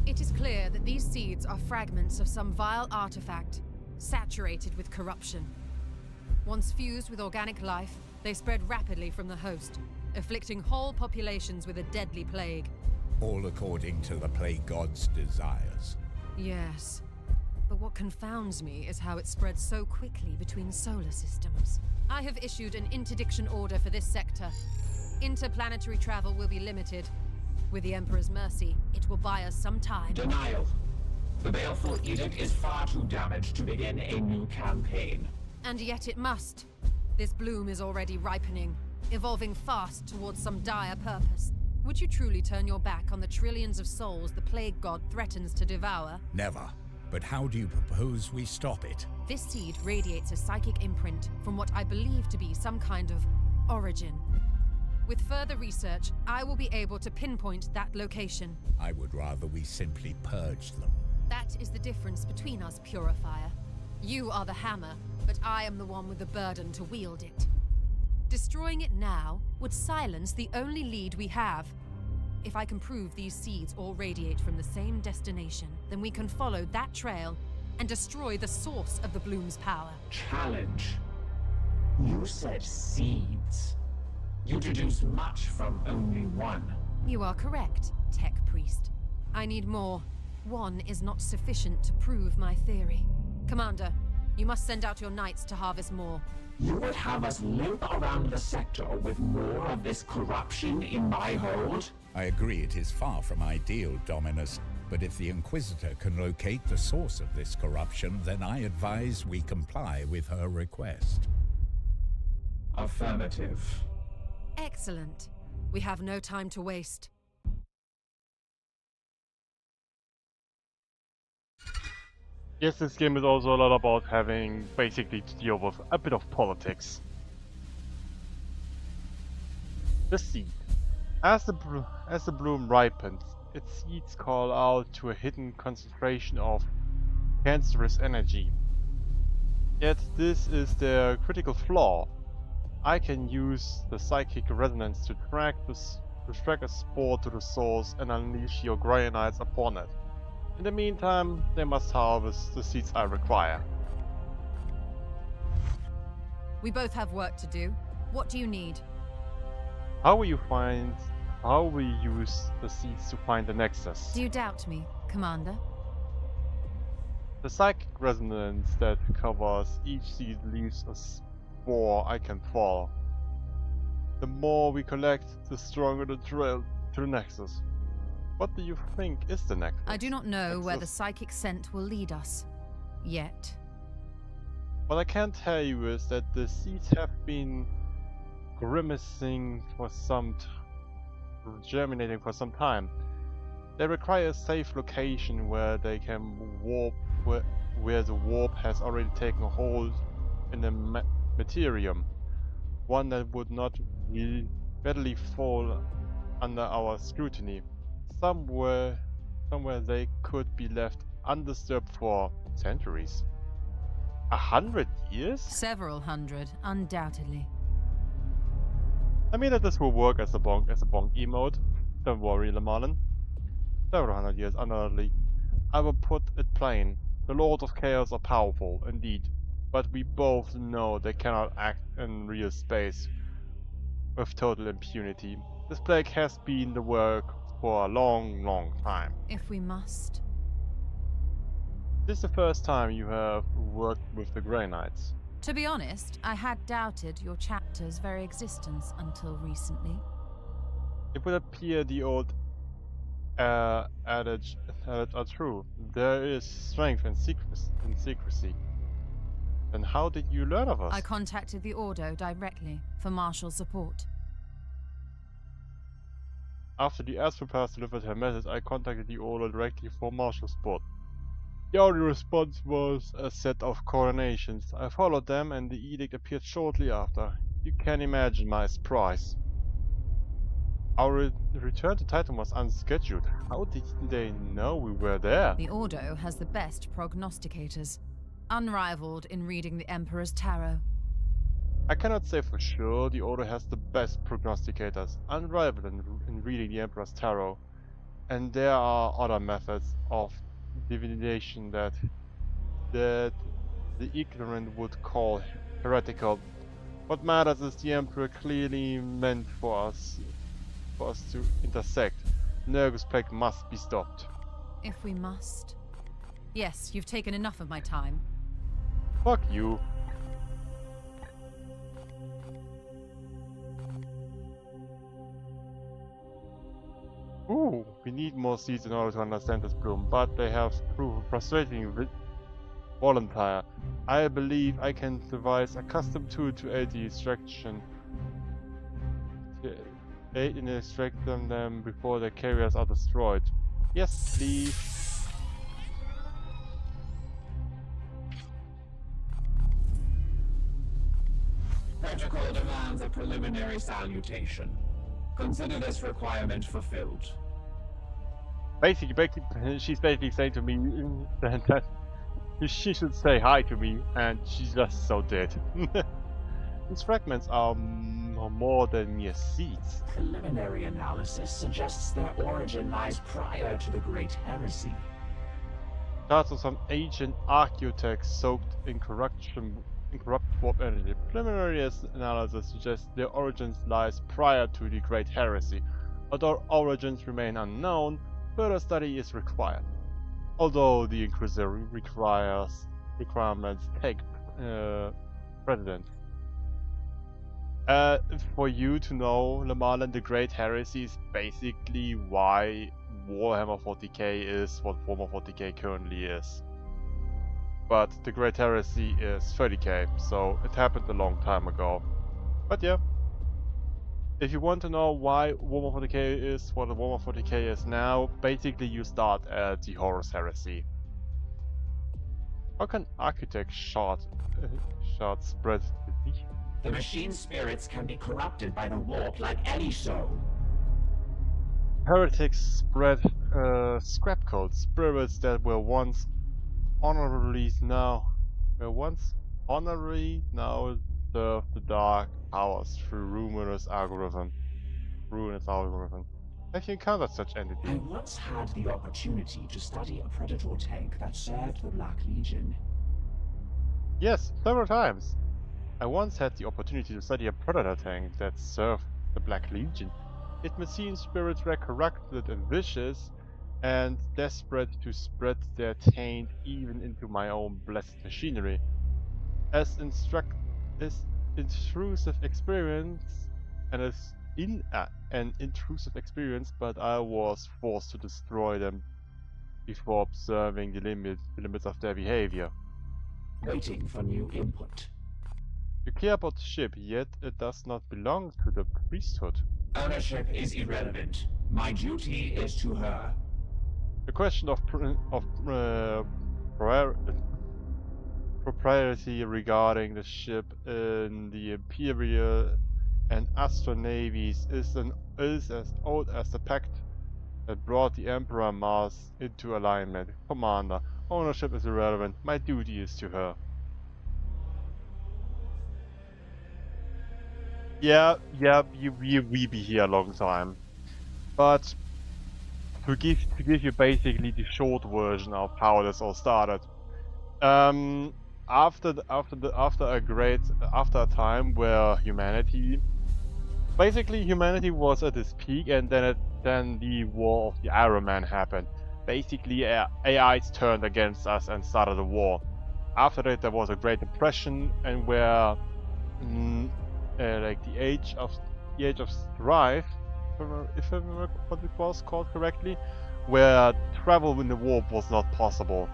It is clear that these seeds are fragments of some vile artifact, saturated with corruption. Once fused with organic life, they spread rapidly from the host, afflicting whole populations with a deadly plague. All according to the plague god's desires. Yes. But what confounds me is how it spread so quickly between solar systems. I have issued an interdiction order for this sector. Interplanetary travel will be limited. With the Emperor's mercy, it will buy us some time. Denial. The baleful edict is far too damaged to begin a new campaign. And yet it must. This bloom is already ripening, evolving fast towards some dire purpose. Would you truly turn your back on the trillions of souls the plague god threatens to devour? Never. But how do you propose we stop it? This seed radiates a psychic imprint from what I believe to be some kind of origin. With further research, I will be able to pinpoint that location. I would rather we simply purge them. That is the difference between us, Purifier. You are the hammer, but I am the one with the burden to wield it. Destroying it now would silence the only lead we have. If I can prove these seeds all radiate from the same destination, then we can follow that trail and destroy the source of the bloom's power. Challenge. You said seeds. You deduce much from only one. You are correct, Tech Priest. I need more. One is not sufficient to prove my theory. Commander, you must send out your knights to harvest more. You would have us limp around the sector with more of this corruption in my hold? I agree it is far from ideal, Dominus, but if the Inquisitor can locate the source of this corruption, then I advise we comply with her request. Affirmative. Excellent. We have no time to waste. Yes, this game is also a lot about having basically to deal with a bit of politics. The seed. As the bloom ripens, its seeds call out to a hidden concentration of cancerous energy. Yet this is their critical flaw. I can use the psychic resonance to track a spore to the source and unleash your Gryonites upon it. In the meantime, they must harvest the seeds I require. We both have work to do. What do you need? How will you use the seeds to find the Nexus? Do you doubt me, Commander? The psychic resonance that covers each seed leaves a spore I can follow. The more we collect, the stronger the trail to the Nexus. What do you think is the Nexus? I do not know where the psychic scent will lead us. Yet. What I can tell you is that the seeds have been grimacing for germinating for some time. They require a safe location where they can warp, where the warp has already taken a hold in the materium. One that would not readily fall under our scrutiny. Somewhere they could be left undisturbed for centuries. 100 years? Several hundred, undoubtedly. I mean that this will work as a bonk emote. Don't worry, Lemalin. Several hundred years, undoubtedly. I will put it plain. The Lords of Chaos are powerful, indeed. But we both know they cannot act in real space with total impunity. This plague has been the work for a long time. If we must. This is the first time you have worked with the Grey Knights. To be honest, I had doubted your chapter's very existence until recently. It would appear the old adage are true. There is strength in secrecy. Then how did you learn of us? I contacted the Ordo directly for martial support. After the Astropath delivered her message, I contacted the Order directly for martial support. The only response was a set of coronations. I followed them and the edict appeared shortly after. You can imagine my surprise. Our return to Titan was unscheduled. How did they know we were there? The Ordo has the best prognosticators, unrivaled in reading the Emperor's tarot. I cannot say for sure the Order has the best prognosticators, unrivaled in reading the Emperor's tarot. And there are other methods of divination that the ignorant would call heretical. What matters is the Emperor clearly meant for us to intersect. Nergus Plague must be stopped. If we must. Yes, you've taken enough of my time. Fuck you. Ooh, we need more seeds in order to understand this bloom, but they have proven frustratingly volatile. I believe I can devise a custom tool to aid the extraction. Aid in extracting them before the carriers are destroyed. Yes, please. Protocol demands a preliminary salutation. Consider this requirement fulfilled. Basically, she's basically saying to me that she should say hi to me, and she's just so dead. These fragments are more than mere seeds. Preliminary analysis suggests their origin lies prior to the Great Heresy. Shards of some ancient archaeotech soaked in corrupt warp energy. Preliminary analysis suggests their origins lies prior to the Great Heresy. Although origins remain unknown, further study is required. Although the Inquisition requirements take precedence. For you to know, Lemarlin, the Great Heresy is basically why Warhammer 40k is what Warhammer 40k currently is. But the Great Heresy is 30k, so it happened a long time ago. But yeah, if you want to know why Warhammer 40k is what Warhammer 40k is now, basically you start at the Horus Heresy. How can architect shards spread to thee? The machine spirits can be corrupted by the warp like Eliso. Heretics spread scrap codes, spirits that were once honorary now serve the dark powers through ruinous algorithm. Have you encountered such entity? I once had the opportunity to study a Predator tank that served the Black Legion. Yes, several times. I once had the opportunity to study a Predator tank that served the Black Legion. Its machine spirits were corrupted and vicious, and desperate to spread their taint even into my own blessed machinery. As intrusive experience, an intrusive experience, but I was forced to destroy them before observing the limits of their behavior. Waiting for new input. You care about the ship, yet it does not belong to the priesthood. Ownership is irrelevant. My duty is to her. The question of propriety regarding the ship in the Imperial and Astro navies is as old as the pact that brought the Emperor Mars into alignment. Commander, ownership is irrelevant. My duty is to her. Yeah, we be here a long time, but to give you basically the short version of how this all started. After a time where humanity was at its peak, and then the War of the Iron Man happened. Basically, AIs turned against us and started a war. After that, there was a Great Depression, and where like the age of strife, if I remember what it was called correctly, where travel in the warp was not possible.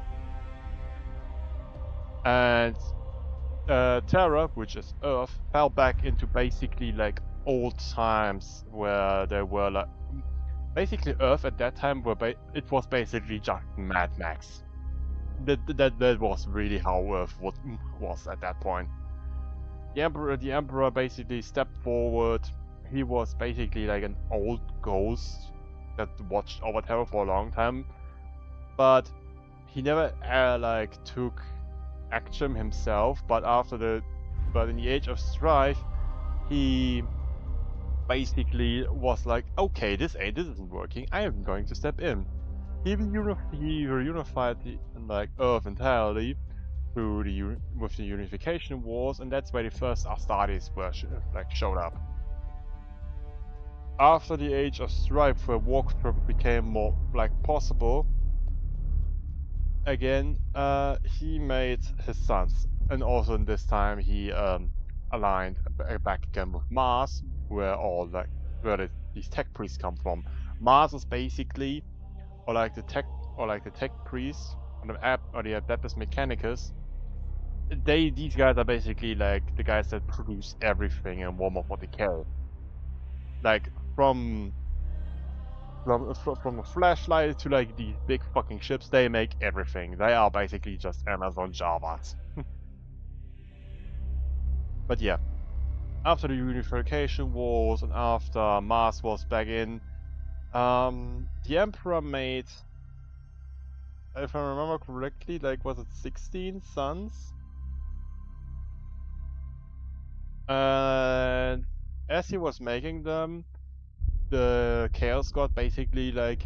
And Terra, which is Earth, fell back into basically like old times where there were like basically Earth at that time it was basically just Mad Max. That was really how Earth was at that point. The Emperor basically stepped forward. He was basically like an old ghost that watched over Terra for a long time, but he never like took action himself. But in the Age of Strife, he basically was like, okay, this isn't working. I am going to step in. He reunified like Earth entirely with the Unification Wars, and that's where the first Astartes showed up. After the Age of Strife, where Warcraft became more like possible, again, he made his sons, and also in this time he aligned back again with Mars, where these tech priests come from. Mars is basically, or like the tech priests, or the Adeptus Mechanicus. These guys are basically like the guys that produce everything in Warhammer 40k. Like from a flashlight to like these big fucking ships, they make everything. They are basically just Amazon Javas. But yeah, after the Unification Wars and after Mars was back in, the Emperor made, if I remember correctly, like was it 16 sons? And as he was making them, the Chaos God basically like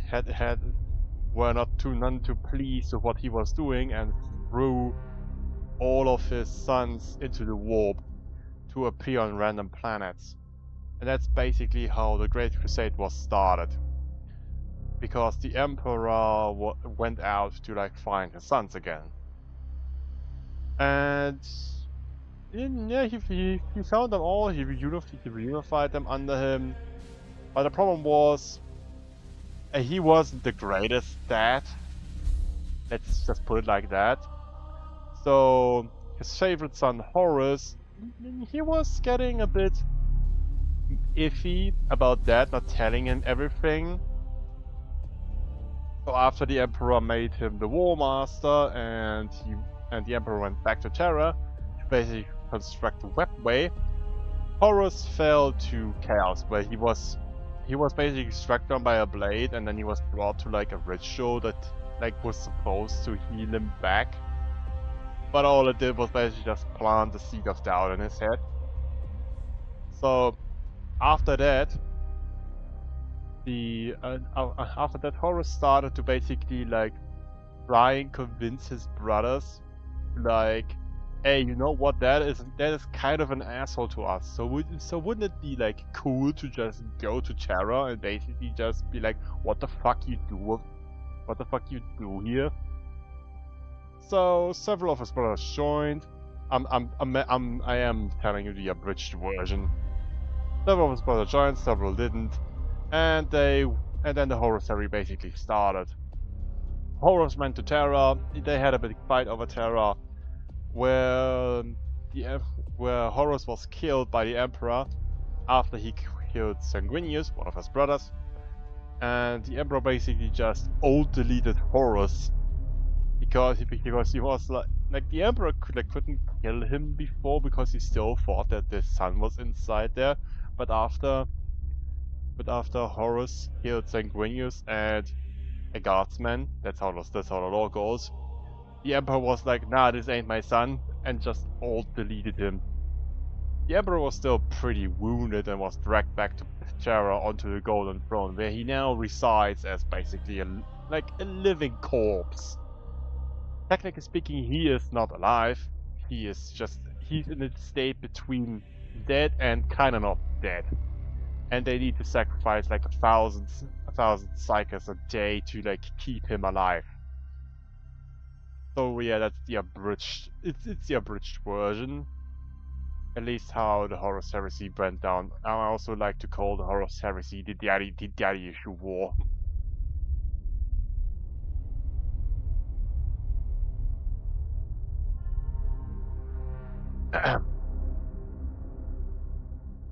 were none too pleased with what he was doing and threw all of his sons into the warp to appear on random planets. And that's basically how the Great Crusade was started. Because the Emperor went out to like find his sons again. And yeah, he found them all, he reunified them under him. But the problem was, he wasn't the greatest dad. Let's just put it like that. So his favorite son Horus, he was getting a bit iffy about that, not telling him everything. So after the Emperor made him the War Master, and the Emperor went back to Terra to basically construct the Webway, Horus fell to Chaos, where he was basically struck down by a blade, and then he was brought to like a ritual that like was supposed to heal him back. But all it did was basically just plant the seed of doubt in his head. So after that, Horus started to basically like try and convince his brothers, like, hey, you know what, that is kind of an asshole to us. So wouldn't it be like cool to just go to Terra and basically just be like, what the fuck you do here? So several of his brothers joined. I am telling you the abridged version. Several of his brothers joined, several didn't, and then the Horus series basically started. Horus went to Terra. They had a big fight over Terra, where Horus was killed by the Emperor after he killed Sanguinius, one of his brothers, and the Emperor basically just deleted Horus because he was like the Emperor couldn't kill him before because he still thought that the son was inside there, but after Horus killed Sanguinius and a guardsman, that's how the law goes, the Emperor was like, nah, this ain't my son, and just deleted him. The Emperor was still pretty wounded and was dragged back to Terra onto the Golden Throne, where he now resides as basically a living corpse. Technically speaking, he is not alive. He's in a state between dead and kinda not dead. And they need to sacrifice like 1,000 psychers a day to like keep him alive. So yeah, that's the abridged. It's the abridged version. At least how the Horus Heresy went down. I also like to call the Horus Heresy the daddy issue war.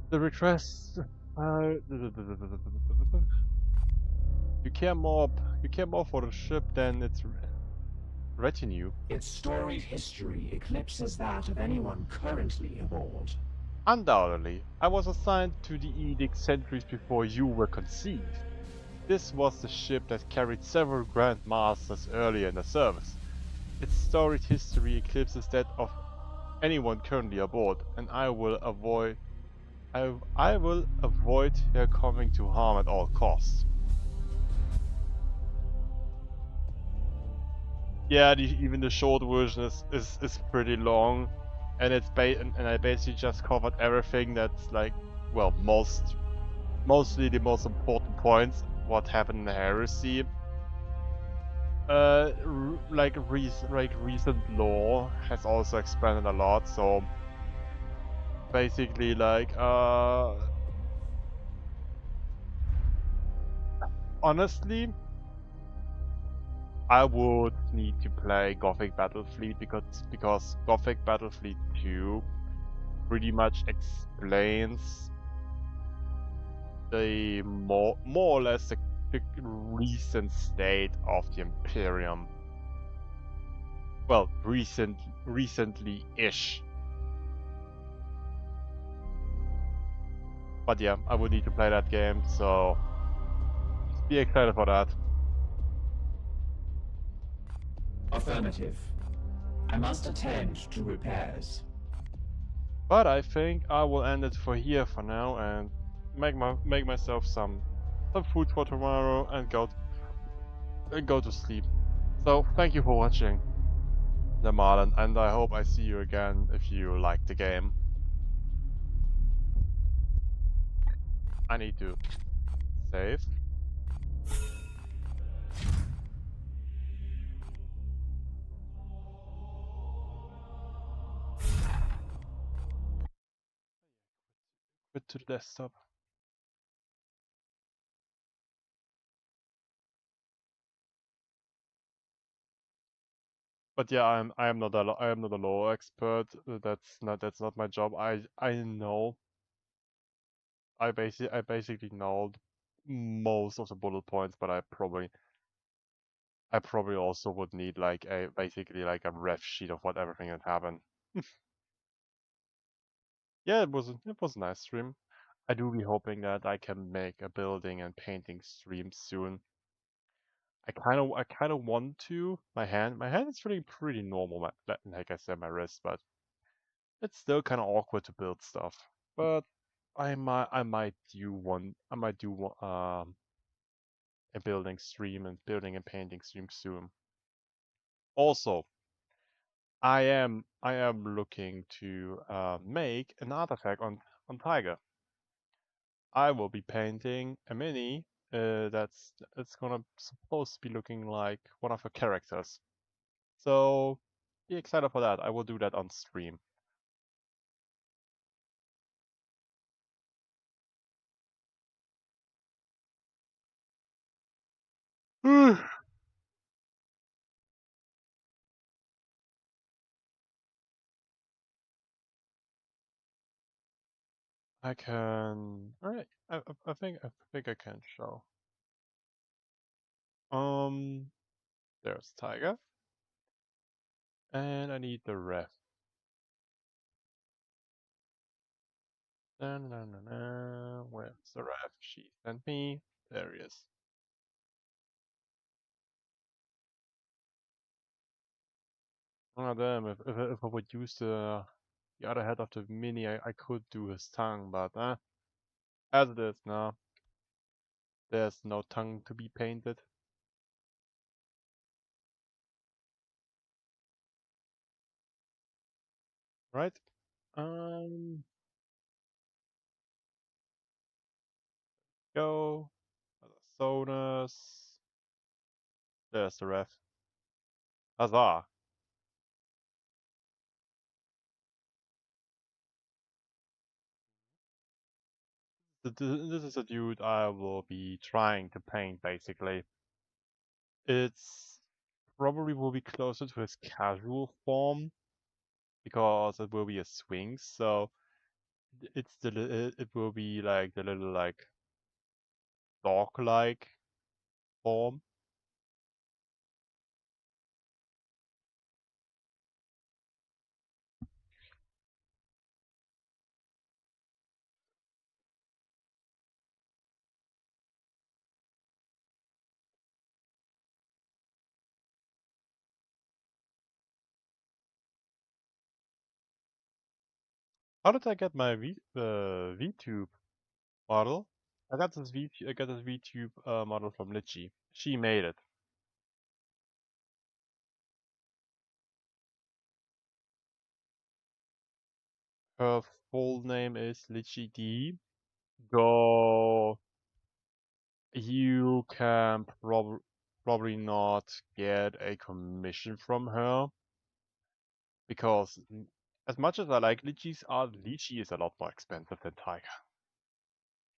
The request. care more for the ship than its retinue. Its storied history eclipses that of anyone currently aboard. Undoubtedly, I was assigned to the Edict centuries before you were conceived. This was the ship that carried several Grand Masters earlier in the service. Its storied history eclipses that of anyone currently aboard, and I will avoid her coming to harm at all costs. Yeah, even the short version is pretty long, and and I basically just covered everything that's like, well, mostly the most important points, what happened in the heresy. Recent lore has also expanded a lot, so basically honestly, I would need to play Gothic Battlefleet because Gothic Battlefleet 2 pretty much explains the more or less the recent state of the Imperium. Well, recently-ish. But yeah, I would need to play that game, so just be excited for that. Affirmative. I must attend to repairs. But I think I will end it for here for now and make myself some food for tomorrow and go to sleep. So thank you for watching, the Marlin, and I hope I see you again if you like the game. I need to save. Quit to the desktop. But yeah, I am not a law expert. That's not my job. I know. I basically know most of the bullet points, but I probably also would need like basically like a ref sheet of what everything that happened. Yeah, it was a nice stream. I do be hoping that I can make a building and painting stream soon. I kind of want to. My hand is feeling pretty normal. Like I said, my wrist, but it's still kind of awkward to build stuff. But I might do a building stream and building and painting stream soon. Also, I am looking to make an artifact on Tiger. I will be painting a mini it's gonna supposed to be looking like one of her characters. So be excited for that. I will do that on stream. I can. Alright, I think I can show. There's Tiger, and I need the ref. Where's the ref? She sent me. There he is. Oh damn! If I would use the other head of the mini, I could do his tongue, but as it is now, there's no tongue to be painted. Right? Go. Sonus. There's the ref. Huzzah! This is a dude I will be trying to paint, basically. It's probably will be closer to his casual form, because it will be a swing, so it will be like the little like dog-like form. How did I get my VTube model? I got this VTube model from Litchi. She made it. Her full name is Litchi D. Though you can probably not get a commission from her because as much as I like Litchi's art, Litchi is a lot more expensive than Tiger.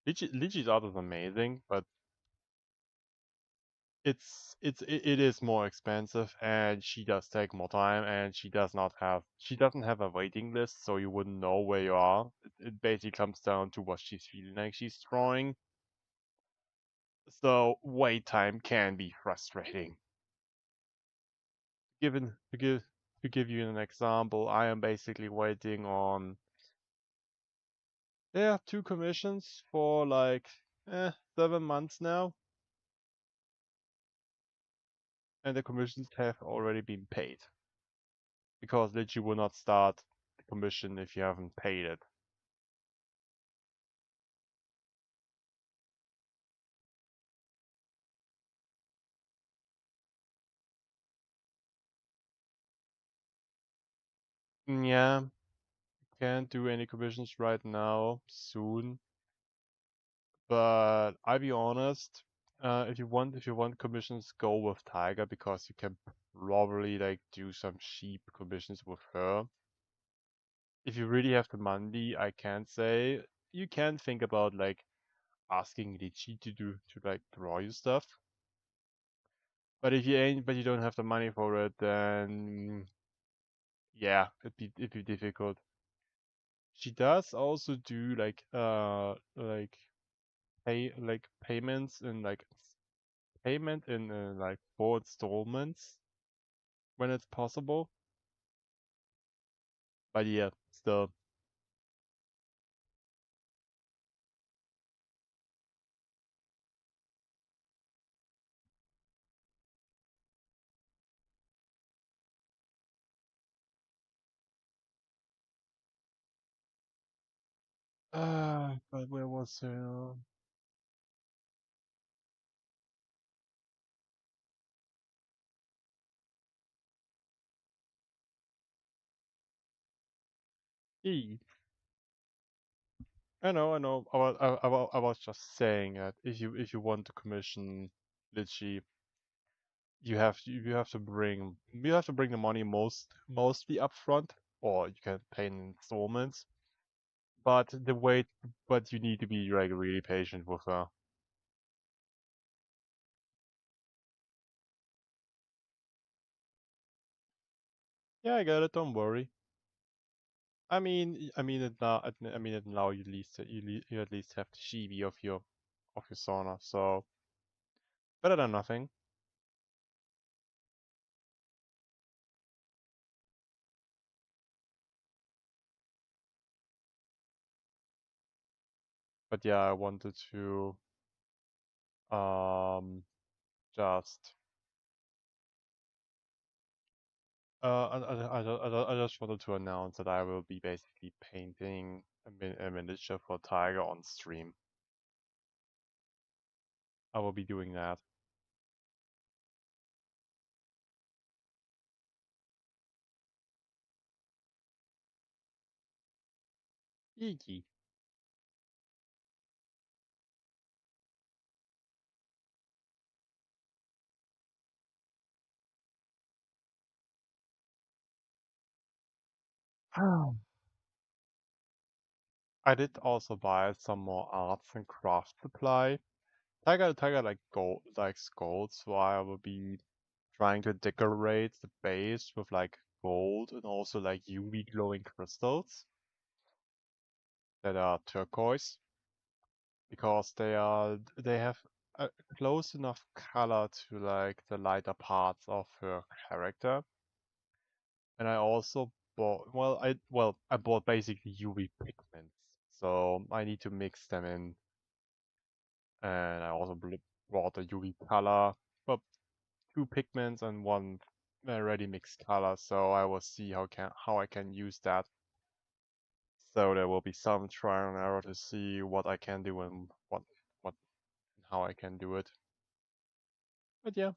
Litchi's art is amazing, but it is more expensive, and she does take more time, and she doesn't have a waiting list, so you wouldn't know where you are. It basically comes down to what she's feeling like she's drawing. So wait time can be frustrating. To give you an example, I am basically waiting on 2 commissions for like 7 months now, and the commissions have already been paid because Litchi will not start the commission if you haven't paid it. Yeah, can't do any commissions right now, soon. But I'll be honest, if you want commissions, go with Tiger because you can probably like do some cheap commissions with her. If you really have the money, I can say you can think about like asking Litchi to like draw you stuff. But if you don't have the money for it, then yeah, it'd be difficult. She does also do like payments and like payment in like 4 installments when it's possible. But yeah, still. But where was E? I know. I was just saying that if you want to commission Litchi, you have to bring the money mostly upfront, or you can pay in installments. But you need to be like really patient with her. Yeah, I got it. Don't worry. It now you at least have the chibi of your sauna, so better than nothing. But yeah, I wanted to just I just wanted to announce that I will be basically painting a miniature for Tiger on stream. I will be doing that. Eeky. I did also buy some more arts and craft supply. Tiger likes gold, so I will be trying to decorate the base with like gold and also like UV glowing crystals that are turquoise because they have a close enough color to like the lighter parts of her character. And I also bought, I bought basically UV pigments, so I need to mix them in. And I also bought a UV color, well, 2 pigments and 1 already mixed color. So I will see how I can use that. So there will be some trial and error to see what I can do and how I can do it. But yeah,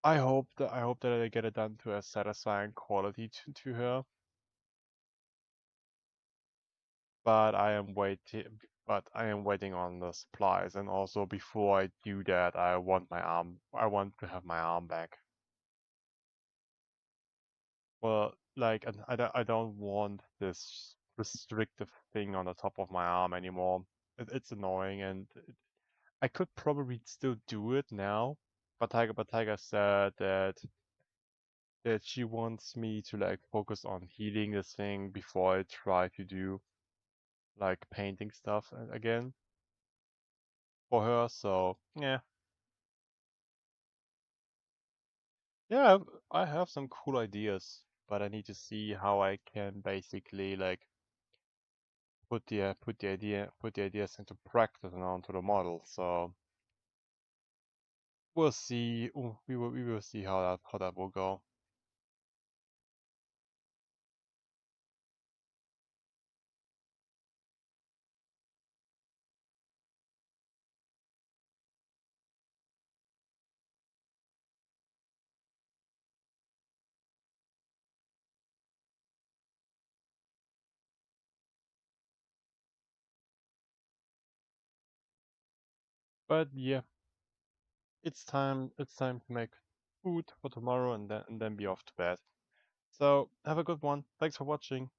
I hope that I get it done to a satisfying quality to her. But I am waiting on the supplies, and also before I do that, I want to have my arm back. Well, like, I don't want this restrictive thing on the top of my arm anymore. It's annoying, and I could probably still do it now, but Tiger said that she wants me to like focus on healing this thing before I try to do like painting stuff again for her. So yeah, yeah, I have some cool ideas, but I need to see how I can basically like put the ideas into practice and onto the model. So we'll see. We will see how that will go. But yeah, it's time. It's time to make food for tomorrow and then be off to bed. So have a good one. Thanks for watching.